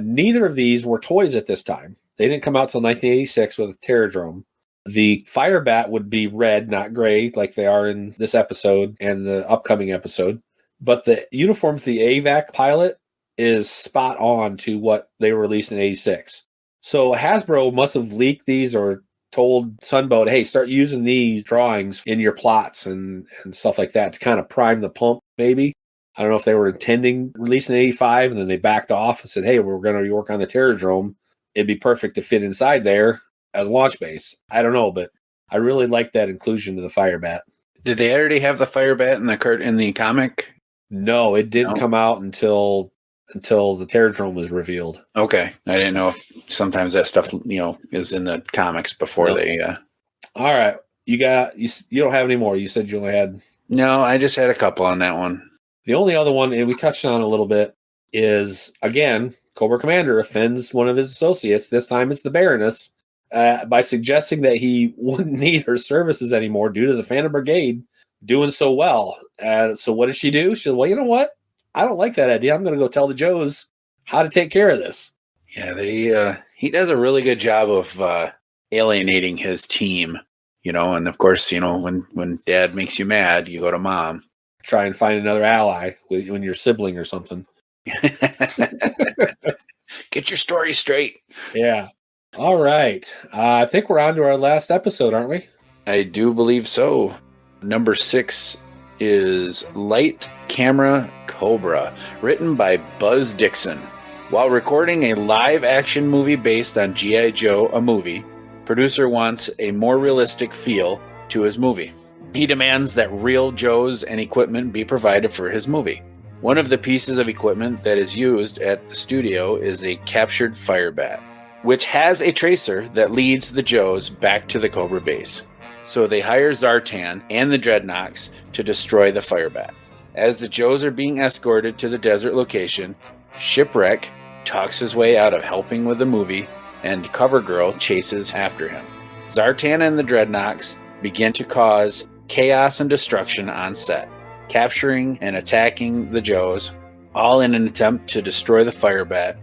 Neither of these were toys at this time. They didn't come out till 1986 with a Terradrome. The Firebat would be red, not gray, like they are in this episode and the upcoming episode. But the uniform for the AVAC pilot is spot on to what they released in 86. So Hasbro must have leaked these or told Sunbow, hey, start using these drawings in your plots and stuff like that to kind of prime the pump, maybe. I don't know if they were intending releasing 85 and then they backed off and said, hey, we're going to work on the Terradrome. It'd be perfect to fit inside there as a launch base. I don't know, but I really like that inclusion of the Firebat. Did they already have the Firebat in the comic? No, it didn't come out until the Terradrome was revealed. Okay. I didn't know if sometimes that stuff, is in the comics before they... All right. You don't have any more. You said you only had... No, I just had a couple on that one. The only other one, and we touched on a little bit, is, again, Cobra Commander offends one of his associates. This time it's the Baroness, by suggesting that he wouldn't need her services anymore due to the Phantom Brigade doing so well. So what did she do? She said, well, you know what? I don't like that idea. I'm going to go tell the Joes how to take care of this. Yeah, he does a really good job of alienating his team, and of course, when dad makes you mad, you go to mom. Try and find another ally when you're sibling or something. Get your story straight. Yeah. All right. I think we're on to our last episode, aren't we? I do believe so. Number 6 is Light Camera Cobra, written by Buzz Dixon. While recording a live-action movie based on G.I. Joe, a movie, producer wants a more realistic feel to his movie. He demands that real Joes and equipment be provided for his movie. One of the pieces of equipment that is used at the studio is a captured Firebat, which has a tracer that leads the Joes back to the Cobra base. So they hire Zartan and the Dreadnoks to destroy the Firebat. As the Joes are being escorted to the desert location, Shipwreck talks his way out of helping with the movie, and CoverGirl chases after him. Zartan and the Dreadnoks begin to cause chaos and destruction on set, capturing and attacking the Joes, all in an attempt to destroy the Firebat.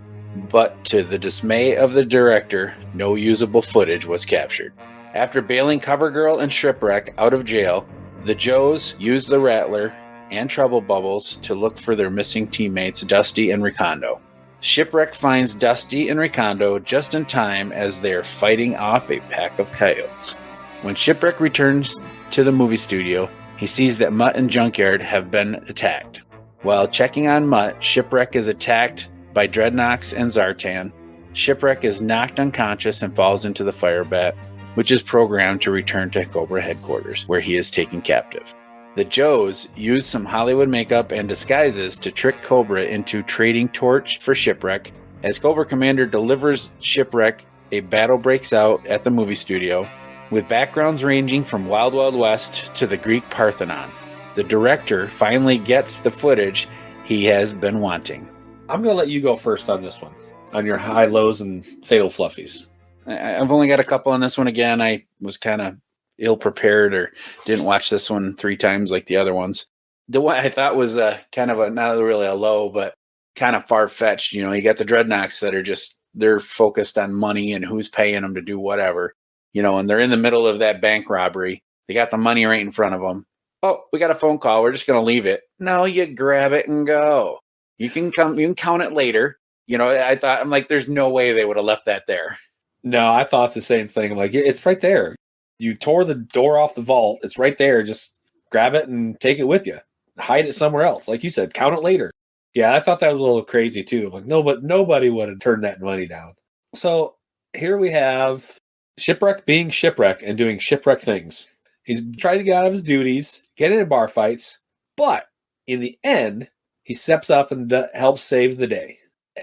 But to the dismay of the director, no usable footage was captured. After bailing CoverGirl and Shipwreck out of jail, the Joes use the Rattler and Trouble Bubbles to look for their missing teammates Dusty and Recondo. Shipwreck finds Dusty and Recondo just in time as they are fighting off a pack of coyotes. When Shipwreck returns to the movie studio, he sees that Mutt and Junkyard have been attacked. While checking on Mutt, Shipwreck is attacked by Dreadnoks and Zartan. Shipwreck is knocked unconscious and falls into the Firebat, which is programmed to return to Cobra headquarters, where he is taken captive. The Joes use some Hollywood makeup and disguises to trick Cobra into trading Torch for Shipwreck. As Cobra Commander delivers Shipwreck, a battle breaks out at the movie studio, with backgrounds ranging from Wild Wild West to the Greek Parthenon. The director finally gets the footage he has been wanting. I'm going to let you go first on this one, on your high, lows, and fatal fluffies. I've only got a couple on this one again. I was kind of ill-prepared or didn't watch this one 3 times like the other ones. The one I thought was kind of not really a low, but kind of far-fetched. You know, you got the Dreadnoks that are they're focused on money and who's paying them to do whatever. You know, and they're in the middle of that bank robbery. They got the money right in front of them. Oh, we got a phone call. We're just going to leave it. No, you grab it and go. You can count it later. You know, I'm like, there's no way they would have left that there. No, I thought the same thing. I'm like, it's right there. You tore the door off the vault. It's right there. Just grab it and take it with you. Hide it somewhere else. Like you said, count it later. Yeah, I thought that was a little crazy too. I'm like, no, but nobody would have turned that money down. So here we have Shipwreck being Shipwreck and doing Shipwreck things. He's trying to get out of his duties, get into bar fights, but in the end, he steps up and helps save the day.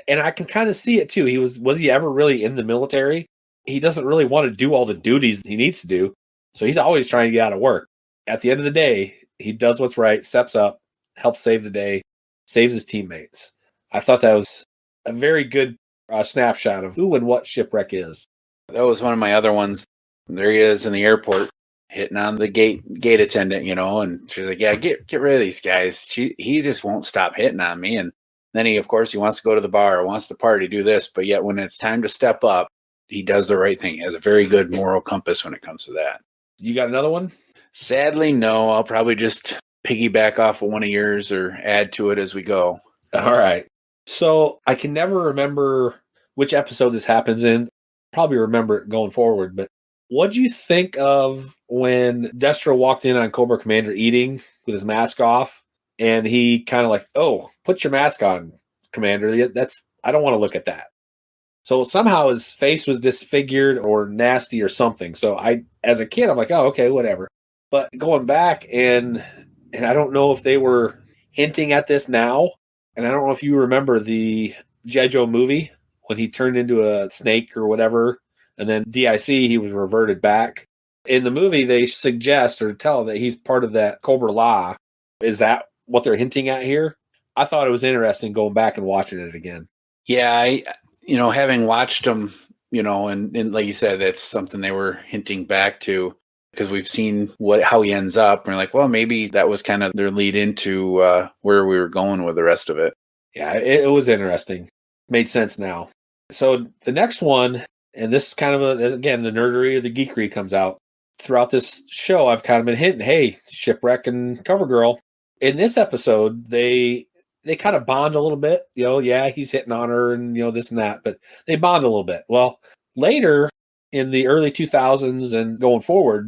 And I can kind of see it too. Was he ever really in the military? He doesn't really want to do all the duties he needs to do. So he's always trying to get out of work. At the end of the day, he does what's right, steps up, helps save the day, saves his teammates. I thought that was a very good snapshot of who and what Shipwreck is. That was one of my other ones. There he is in the airport hitting on the gate attendant, you know, and she's like, yeah, get rid of these guys. He just won't stop hitting on me. And then he wants to go to the bar, wants to party, do this. But yet when it's time to step up, he does the right thing. He has a very good moral compass when it comes to that. You got another one? Sadly, no. I'll probably just piggyback off of one of yours or add to it as we go. All right. So I can never remember which episode this happens in. Probably remember it going forward. But what'd you think of when Destro walked in on Cobra Commander eating with his mask off? And he kind of like, oh, put your mask on, Commander. I don't want to look at that. So somehow his face was disfigured or nasty or something. So as a kid, I'm like, oh, okay, whatever. But going back and I don't know if they were hinting at this now. And I don't know if you remember the G.I. Joe movie when he turned into a snake or whatever. And then DIC, he was reverted back. In the movie, they suggest or tell that he's part of that Cobra Law. Is that what they're hinting at here? I thought it was interesting going back and watching it again. Yeah, having watched them, and like you said, that's something they were hinting back to because we've seen how he ends up. And we're like, well, maybe that was kind of their lead into where we were going with the rest of it. Yeah, it was interesting. Made sense now. So the next one, and this is kind of again, the nerdery or the geekery comes out. Throughout this show, I've kind of been hinting, hey, Shipwreck and CoverGirl. In this episode, they kind of bond a little bit. Yeah, he's hitting on her and, this and that, but they bond a little bit. Well, later in the early 2000s and going forward,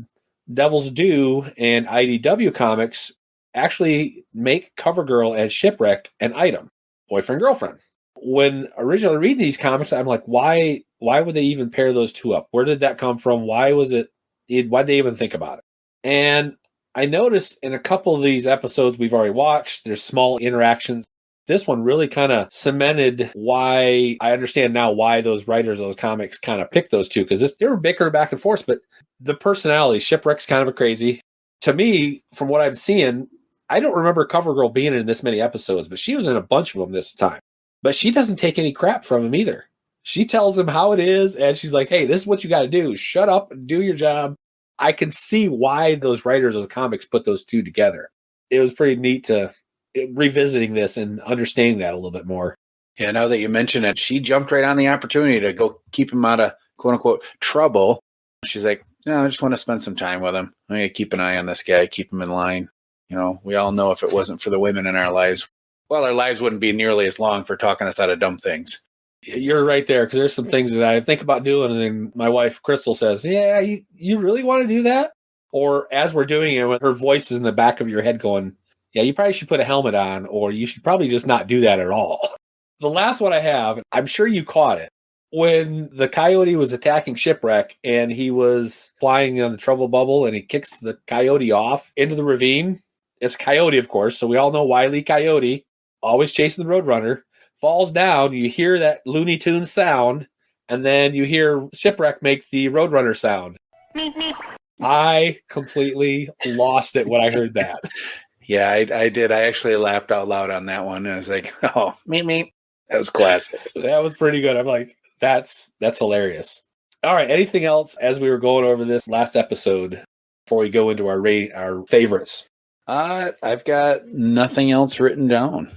Devil's Due and IDW Comics actually make CoverGirl and Shipwreck an item, boyfriend-girlfriend. When originally reading these comics, I'm like, why would they even pair those two up? Where did that come from? Why'd they even think about it? And I noticed in a couple of these episodes we've already watched, there's small interactions. This one really kind of cemented why I understand now why those writers of those comics kind of picked those two, because they were bickering back and forth, but the personality, Shipwreck's kind of a crazy. To me, from what I'm seeing, I don't remember CoverGirl being in this many episodes, but she was in a bunch of them this time. But she doesn't take any crap from him either. She tells him how it is, and she's like, hey, this is what you got to do. Shut up and do your job. I can see why those writers of the comics put those two together. It was pretty neat to revisiting this and understanding that a little bit more. Yeah, now that you mention it, she jumped right on the opportunity to go keep him out of quote-unquote trouble. She's like, no, I just want to spend some time with him. I'm going to keep an eye on this guy, keep him in line. You know, we all know if it wasn't for the women in our lives, well, our lives wouldn't be nearly as long for talking us out of dumb things. You're right there, because there's some things that I think about doing, and then my wife, Crystal, says, yeah, you really want to do that? Or as we're doing it, her voice is in the back of your head going, yeah, you probably should put a helmet on, or you should probably just not do that at all. The last one I have, I'm sure you caught it. When the coyote was attacking Shipwreck and he was flying on the trouble bubble and he kicks the coyote off into the ravine. It's Coyote, of course. So we all know Wile E. Coyote, always chasing the Roadrunner, falls down. You hear that Looney Tunes sound, and then you hear Shipwreck make the Roadrunner sound. I completely lost it when I heard that. Yeah, I did. I actually laughed out loud on that one. I was like, oh, me. That was classic. That was pretty good. I'm like, that's hilarious. All right. Anything else as we were going over this last episode before we go into our favorites? I've got nothing else written down.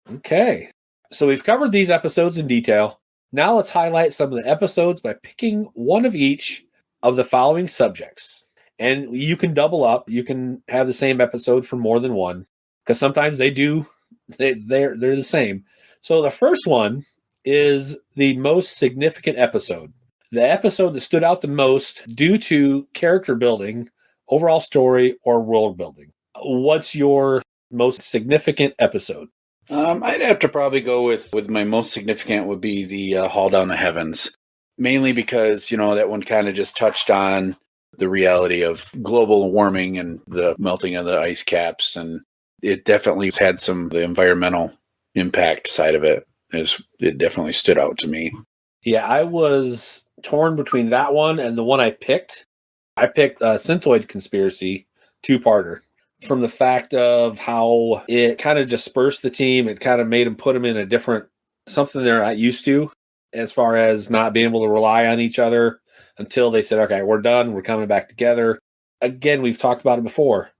Okay. So we've covered these episodes in detail. Now let's highlight some of the episodes by picking one of each of the following subjects. And you can double up. You can have the same episode for more than one, because sometimes they're the same. So the first one is the most significant episode. The episode that stood out the most due to character building, overall story, or world building. What's your most significant episode? I'd have to probably go with my most significant would be the Haul Down the Heavens. Mainly because, that one kind of just touched on the reality of global warming and the melting of the ice caps. And it definitely had the environmental impact side of it. It definitely stood out to me. Yeah, I was torn between that one and the one I picked. I picked Synthoid Conspiracy, two-parter. From the fact of how it kind of dispersed the team, it kind of made them put them in a different, something they're not used to, as far as not being able to rely on each other until they said, okay, we're done, we're coming back together. Again, we've talked about it before.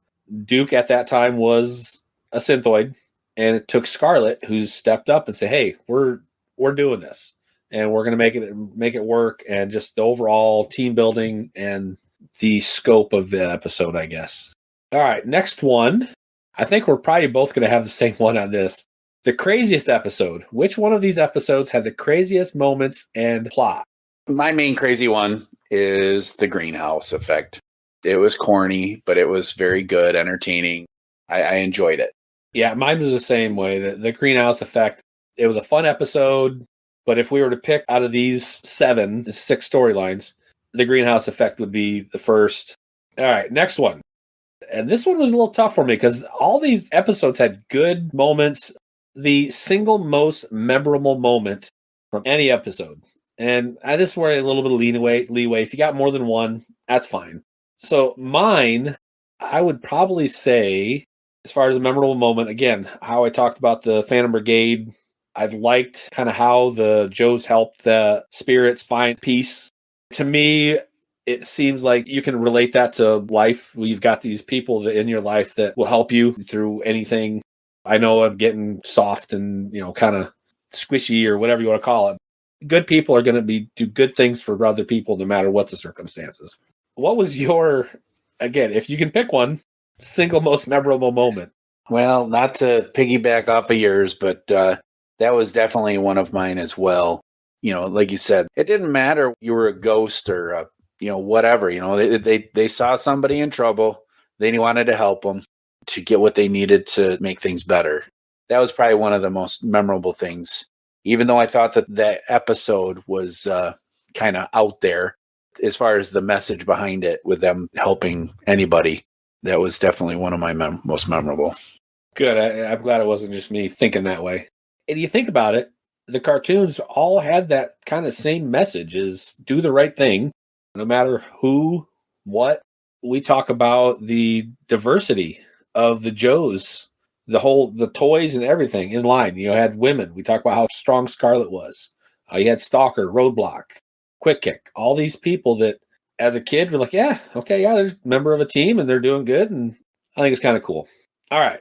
Duke at that time was a Synthoid, and it took Scarlet, who stepped up and said, hey, we're doing this, and we're going to make it work, and just the overall team building and the scope of the episode, I guess. All right, next one. I think we're probably both going to have the same one on this. The craziest episode. Which one of these episodes had the craziest moments and plot? My main crazy one is the greenhouse effect. It was corny, but it was very good, entertaining. I enjoyed it. Yeah, mine was the same way. The greenhouse effect. It was a fun episode, but if we were to pick out of these 6 storylines, the greenhouse effect would be the first. All right, next one. And this one was a little tough for me because all these episodes had good moments. The single most memorable moment from any episode. And this is where a little bit of leeway. If you got more than one, that's fine. So mine, I would probably say, as far as a memorable moment, again, how I talked about the Phantom Brigade. I liked kind of how the Joes helped the spirits find peace. To me, it seems like you can relate that to life. We've got these people in your life that will help you through anything. I know I'm getting soft and, kind of squishy or whatever you want to call it. Good people are going to do good things for other people no matter what the circumstances. What was your, again, if you can pick one, single most memorable moment? Well, not to piggyback off of yours, but that was definitely one of mine as well. Like you said, it didn't matter you were a ghost or whatever. They saw somebody in trouble. They wanted to help them to get what they needed to make things better. That was probably one of the most memorable things. Even though I thought that episode was kind of out there as far as the message behind it with them helping anybody, that was definitely one of my most memorable. Good. I'm glad it wasn't just me thinking that way. And you think about it, the cartoons all had that kind of same message: is do the right thing, no matter who, what. We talk about the diversity of the Joes, the toys and everything in line. You know, had women. We talked about how strong Scarlet was. You had Stalker, Roadblock, Quick Kick, all these people that as a kid were like, yeah, okay, yeah, there's a member of a team and they're doing good. And I think it's kind of cool. All right.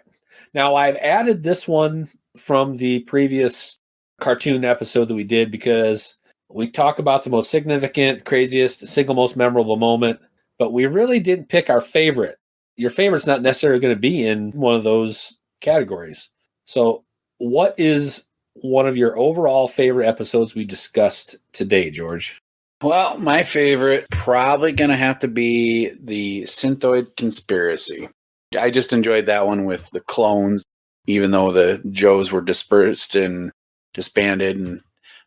Now I've added this one from the previous cartoon episode that we did because we talk about the most significant, craziest, single most memorable moment, but we really didn't pick our favorite. Your favorite's not necessarily going to be in one of those categories. So what is one of your overall favorite episodes we discussed today, George? Well, my favorite probably going to have to be the Synthoid Conspiracy. I just enjoyed that one with the clones, even though the Joes were dispersed and disbanded, and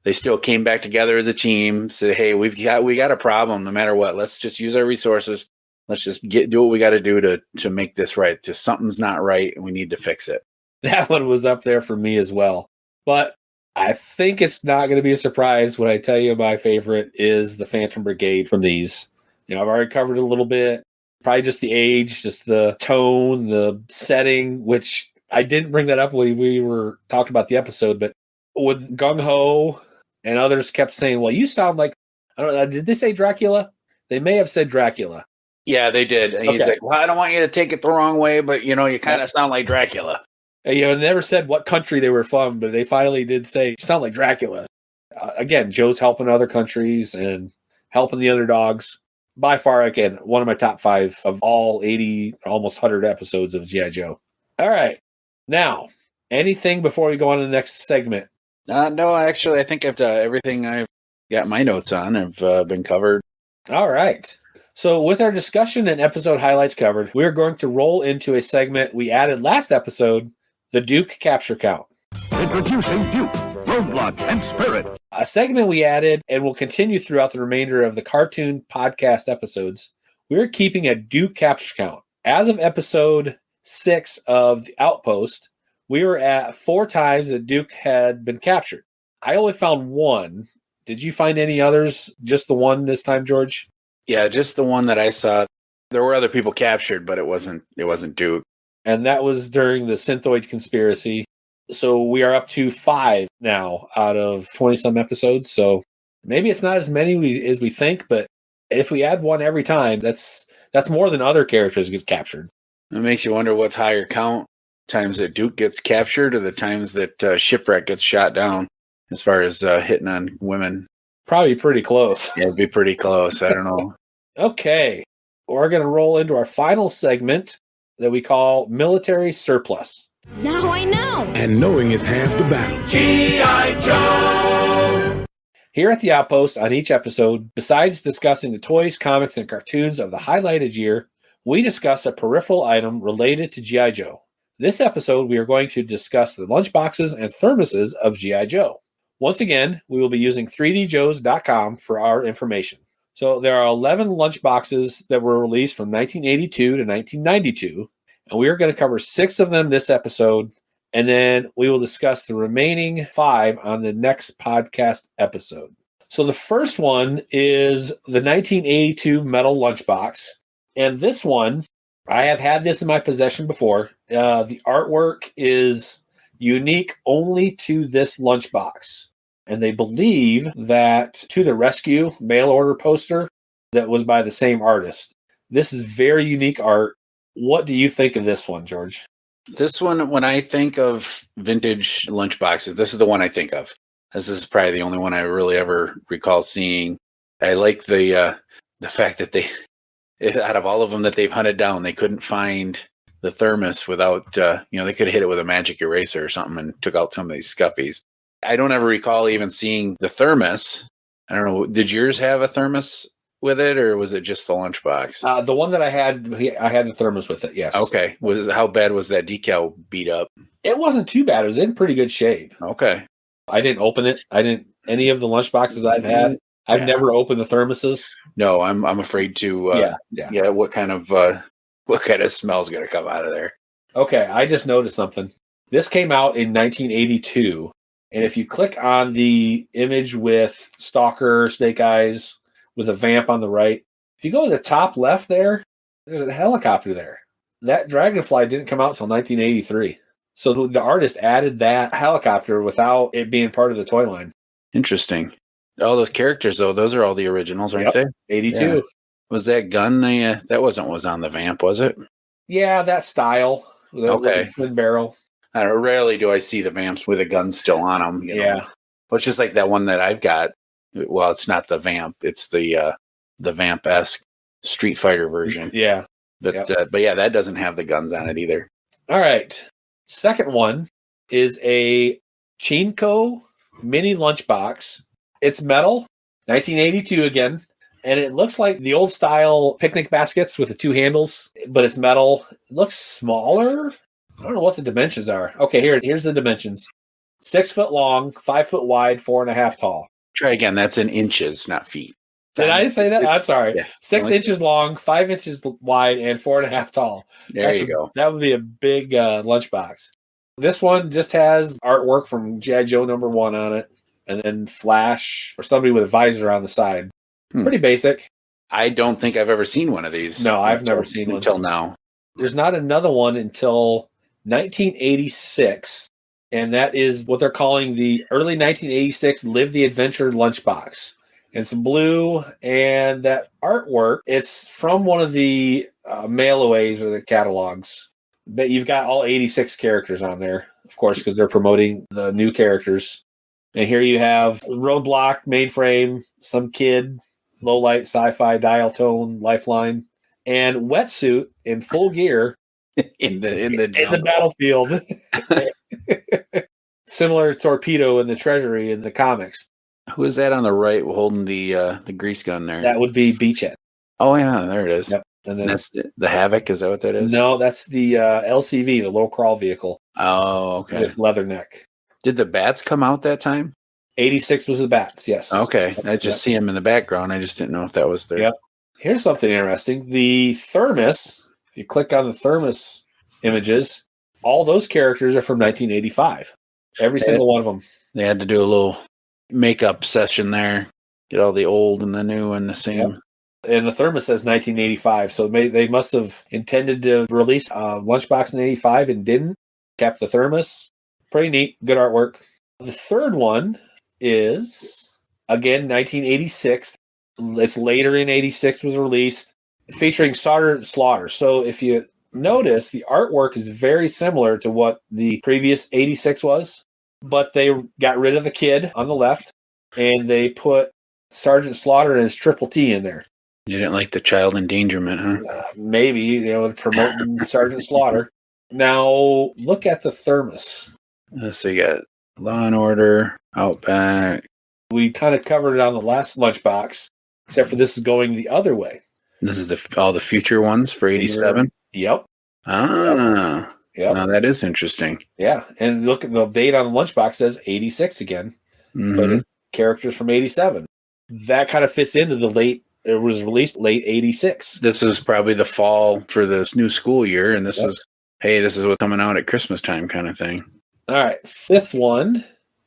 they still came back together as a team. Said, "Hey, we got a problem. No matter what, let's just use our resources. Let's just do what we got to do to make this right. Just something's not right, and we need to fix it." That one was up there for me as well. But I think it's not going to be a surprise when I tell you my favorite is the Phantom Brigade from these. You know, I've already covered it a little bit. Probably just the age, just the tone, the setting, which I didn't bring that up when we were talking about the episode, but with Gung Ho and others kept saying, well, you sound like, I don't know, did they say Dracula? They may have said Dracula. Yeah, they did. And he's like, well, I don't want you to take it the wrong way, but, you know, you kind of sound like Dracula. You know, never said what country they were from, but they finally did say, you sound like Dracula. Again, Joe's helping other countries and helping the underdogs. By far, again, one of my top 5 of all 80, almost 100 episodes of G.I. Joe. All right. Now, anything before we go on to the next segment? No, actually, I think I've everything I've got my notes on have been covered. All right. So with our discussion and episode highlights covered, we're going to roll into a segment we added last episode, the Duke Capture Count. Introducing Duke, Roadblock, and Spirit. A segment we added and will continue throughout the remainder of the cartoon podcast episodes. We're keeping a Duke Capture Count. As of episode 6 of the Outpost, we were at 4 times that Duke had been captured. I only found 1. Did you find any others? Just the one this time, George? Yeah, just the one that I saw. There were other people captured, but it wasn't Duke. And that was during the Synthoid Conspiracy. So we are up to 5 now out of 20-some episodes. So maybe it's not as many as we think, but if we add 1 every time, that's more than other characters get captured. It makes you wonder what's higher count, times that Duke gets captured or the times that Shipwreck gets shot down as far as hitting on women. Probably pretty close. Yeah, it'd be pretty close. I don't know. Okay. We're going to roll into our final segment that we call Military Surplus. Now I know. And knowing is half the battle. G.I. Joe! Here at the Outpost, on each episode, besides discussing the toys, comics, and cartoons of the highlighted year, we discuss a peripheral item related to G.I. Joe. This episode, we are going to discuss the lunchboxes and thermoses of G.I. Joe. Once again, we will be using 3djoes.com for our information. So there are 11 lunchboxes that were released from 1982 to 1992, and we are going to cover 6 of them this episode, and then we will discuss the remaining 5 on the next podcast episode. So the first one is the 1982 metal lunchbox, and this one, I have had this in my possession before. The artwork is unique only to this lunchbox. And they believe that To the Rescue mail order poster that was by the same artist. This is very unique art. What do you think of this one, George? This one, when I think of vintage lunchboxes, this is the one I think of. This is probably the only one I really ever recall seeing. I like the fact that out of all of them that they've hunted down, they couldn't find the thermos without, they could have hit it with a magic eraser or something and took out some of these scuffies. I don't ever recall even seeing the thermos. I don't know. Did yours have a thermos with it, or was it just the lunchbox? The one that I had the thermos with it, yes. Okay. How bad was that decal beat up? It wasn't too bad. It was in pretty good shape. Okay. I didn't open it. Any of the lunchboxes I've had, I've never opened the thermoses. No, I'm afraid to. Yeah. What kind of smell's going to come out of there? Okay. I just noticed something. This came out in 1982. And if you click on the image with Stalker, Snake Eyes, with a vamp on the right, if you go to the top left there's a helicopter there. that Dragonfly didn't come out until 1983. So the artist added that helicopter without it being part of the toy line. Interesting. All those characters, though, those are all the originals, aren't they? 82. Yeah. Was that gun that was on the Vamp, was it? Yeah, that style. With the twin barrel. Rarely do I see the Vamps with a gun still on them. Yeah. Well, it's just like that one that I've got. Well, it's not the Vamp. It's the Vamp-esque Street Fighter version. Yeah. But yeah, that doesn't have the guns on it either. All right. Second one is a Chinko mini lunchbox. It's metal, 1982 again. And it looks like the old style picnic baskets with the two handles, but it's metal. It looks smaller. I don't know what the dimensions are. Okay, here's the dimensions. 6 foot long, 5 foot wide, 4.5 tall. Try again. That's in inches, not feet. Did I say that? I'm sorry. Yeah. 6 inches long, 5 inches wide, and 4.5 tall. There you go. That would be a big lunchbox. This one just has artwork from G.I. Joe #1 on it, and then Flash or somebody with a visor on the side. Pretty basic. I don't think I've ever seen one of these. No, I've never seen one. Until now. There's not another one until 1986, and that is what they're calling the early 1986 Live the Adventure lunchbox. It's blue, and that artwork, it's from one of the mail-aways or the catalogs. But you've got all 86 characters on there, of course, because they're promoting the new characters. And here you have Roadblock, Mainframe, some kid, low light, sci-fi, dial tone, lifeline, and Wetsuit in full gear in the battlefield. Similar Torpedo in the Treasury in the comics. Who is that on the right holding the grease gun there? That would be Beachhead. Oh yeah, there it is. Yep. And then that's the Havoc. Is that what that is? No, that's the LCV, the low crawl vehicle. Oh, okay. With leather neck. Did the bats come out that time? 86 was the bats, yes. Okay. I just see them in the background. I just didn't know if that was there. Yep. Here's something interesting. The thermos, if you click on the thermos images, all those characters are from 1985. Every single one of them. They had to do a little makeup session there. Get all the old and the new and the same. Yep. And the thermos says 1985, so they must have intended to release Lunchbox in 85 and didn't. Kept the thermos. Pretty neat. Good artwork. The third one is, again, 1986. It's later in 86 was released, featuring Sergeant Slaughter. So if you notice, the artwork is very similar to what the previous 86 was, but they got rid of the kid on the left, and they put Sergeant Slaughter and his triple T in there. You didn't like the child endangerment, huh? Maybe, promoting Sergeant Slaughter. Now, look at the thermos. So you got Law and Order, Outback. We kind of covered it on the last Lunchbox, except for this is going the other way. This is all the future ones for 87? Yep. Ah. Yep. Now that is interesting. Yeah. And look at the date on the Lunchbox says 86 again, but it's characters from 87. That kind of fits into it was released late 86. This is probably the fall for this new school year, and this is what's coming out at Christmas time kind of thing. All right. Fifth one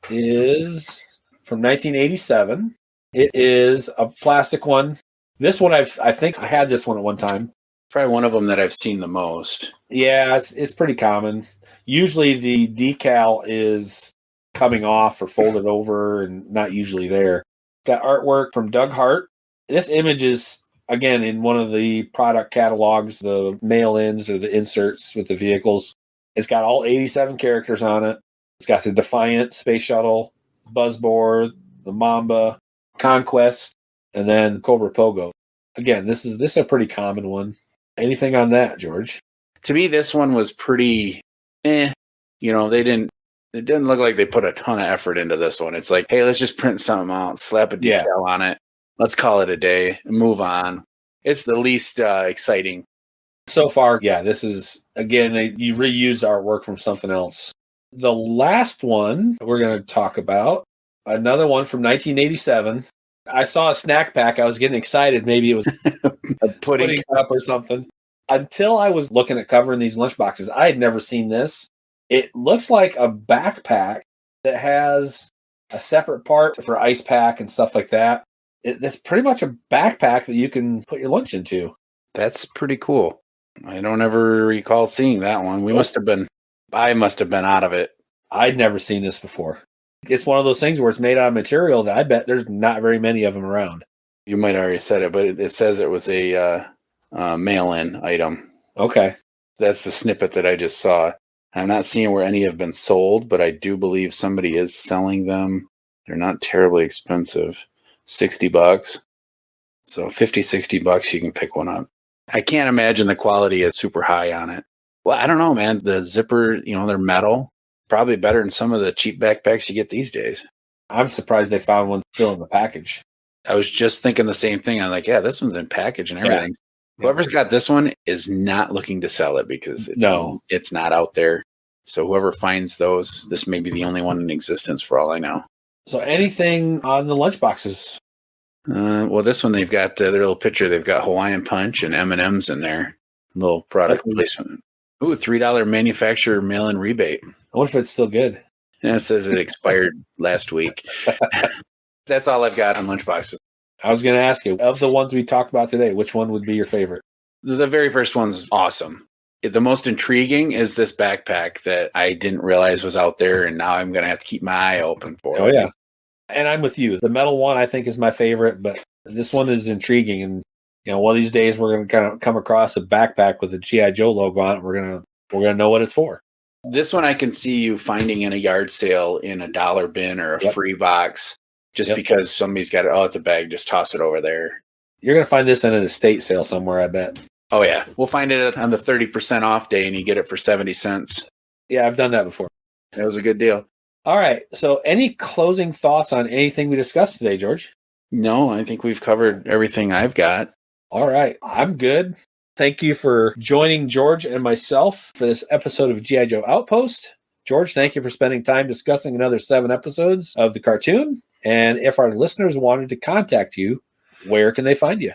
is from 1987. It is a plastic one. This one, I think I had this one at one time. Probably one of them that I've seen the most. Yeah, it's pretty common. Usually the decal is coming off or folded over and not usually there. Got artwork from Doug Hart. This image is, again, in one of the product catalogs, the mail-ins or the inserts with the vehicles. It's got all 87 characters on it. It's got the Defiant, Space Shuttle, Buzzbore, the Mamba, Conquest, and then Cobra Pogo. Again, this is a pretty common one. Anything on that, George? To me, this one was pretty it didn't look like they put a ton of effort into this one. It's like, hey, let's just print something out, slap a decal on it. Let's call it a day and move on. It's the least exciting. So far, this is, again, you reuse artwork from something else. The last one we're going to talk about, another one from 1987. I saw a snack pack. I was getting excited. Maybe it was a pudding cup or something. Until I was looking at covering these lunchboxes, I had never seen this. It looks like a backpack that has a separate part for ice pack and stuff like that. It's pretty much a backpack that you can put your lunch into. That's pretty cool. I don't ever recall seeing that one. I must have been out of it. I'd never seen this before. It's one of those things where it's made out of material that I bet there's not very many of them around. You might already said it, but it says it was a mail-in item. Okay. That's the snippet that I just saw. I'm not seeing where any have been sold, but I do believe somebody is selling them. They're not terribly expensive. $60. So $50-$60, you can pick one up. I can't imagine the quality is super high on it. Well, I don't know, man. The zipper, they're metal. Probably better than some of the cheap backpacks you get these days. I'm surprised they found one still in the package. I was just thinking the same thing. I'm like, yeah, this one's in package and everything. Yeah. Whoever's got this one is not looking to sell it because it's not out there. So whoever finds those, this may be the only one in existence for all I know. So anything on the lunchboxes? Well, this one, they've got their little picture. They've got Hawaiian Punch and M&M's in there. Little product placement. Ooh, $3 manufacturer mail-in rebate. I wonder if it's still good. Yeah, it says it expired last week. That's all I've got on lunchboxes. I was going to ask you, of the ones we talked about today, which one would be your favorite? The very first one's awesome. The most intriguing is this backpack that I didn't realize was out there, and now I'm going to have to keep my eye open for. Oh, yeah. And I'm with you. The metal one, I think, is my favorite, but this one is intriguing. And, one of these days we're going to kind of come across a backpack with a G.I. Joe logo on it. We're going to know what it's for. This one I can see you finding in a yard sale in a dollar bin or a free box just because somebody's got it. Oh, it's a bag. Just toss it over there. You're going to find this in an estate sale somewhere, I bet. Oh, yeah. We'll find it on the 30% off day and you get it for 70 cents. Yeah, I've done that before. That was a good deal. All right. So any closing thoughts on anything we discussed today, George? No, I think we've covered everything I've got. All right. I'm good. Thank you for joining George and myself for this episode of G.I. Joe Outpost. George, thank you for spending time discussing another 7 episodes of the cartoon. And if our listeners wanted to contact you, where can they find you?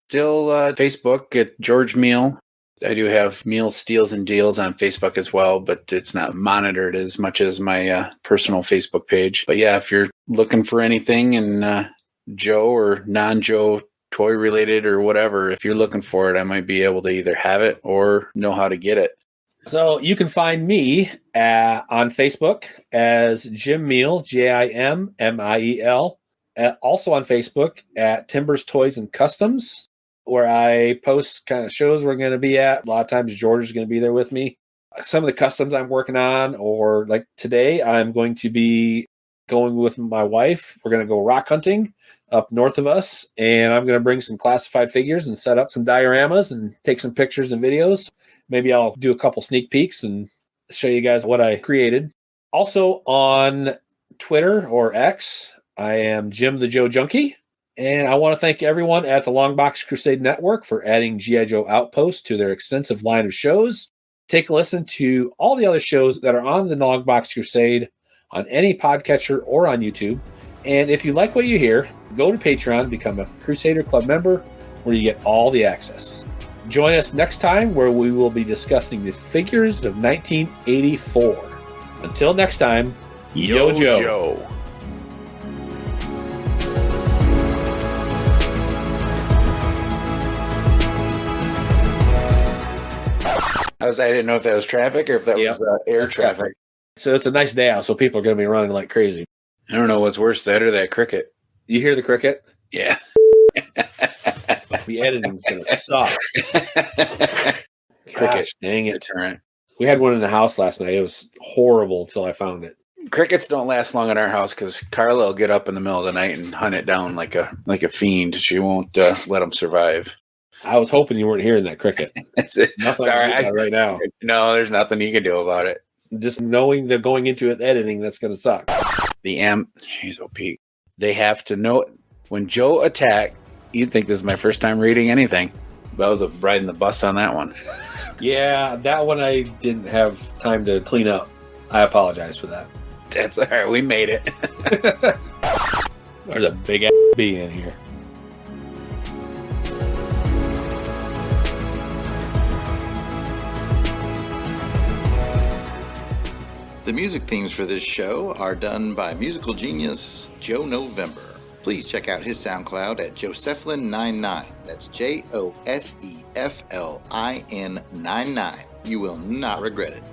Still Facebook at George Meal. I do have Meal Steals and Deals on Facebook as well, but it's not monitored as much as my personal Facebook page. But yeah, if you're looking for anything in Joe or non-Joe toy related or whatever, if you're looking for it, I might be able to either have it or know how to get it. So you can find me on Facebook as Jim Meal, Jimmiel. Also on Facebook at Timbers Toys and Customs, where I post kind of shows we're going to be at. A lot of times George is going to be there with me. Some of the customs I'm working on, or like today, I'm going to be going with my wife. We're going to go rock hunting up north of us, and I'm going to bring some classified figures and set up some dioramas and take some pictures and videos. Maybe I'll do a couple sneak peeks and show you guys what I created. Also on Twitter or X, I am Jim the Joe Junkie. And I want to thank everyone at the LONGBOX CRUSADE NETWORK for adding G.I. Joe Outpost to their extensive line of shows. Take a listen to all the other shows that are on the LONGBOX CRUSADE on any podcatcher or on YouTube. And if you like what you hear, go to Patreon, become a Crusader Club member, where you get all the access. Join us next time, where we will be discussing the figures of 1984. Until next time, Yo Joe. I didn't know if that was traffic or if that was air traffic. So it's a nice day out, so people are going to be running like crazy. I don't know what's worse, that or that cricket. You hear the cricket? Yeah. The editing's going to suck. Cricket. Dang it. Deterrent. We had one in the house last night. It was horrible until I found it. Crickets don't last long in our house because Carla will get up in the middle of the night and hunt it down like a fiend. She won't let them survive. I was hoping you weren't hearing that cricket. Sorry, right now. No, there's nothing you can do about it. Just knowing they're going into it editing, that's going to suck. Jeez, OP. They have to know when Joe attacked. You'd think this is my first time reading anything. But I was riding the bus on that one. Yeah, that one I didn't have time to clean up. I apologize for that. That's all right. We made it. There's a big ass bee in here. The music themes for this show are done by musical genius Joe November. Please check out his SoundCloud at Josephline99. That's Josephline99. You will not regret it.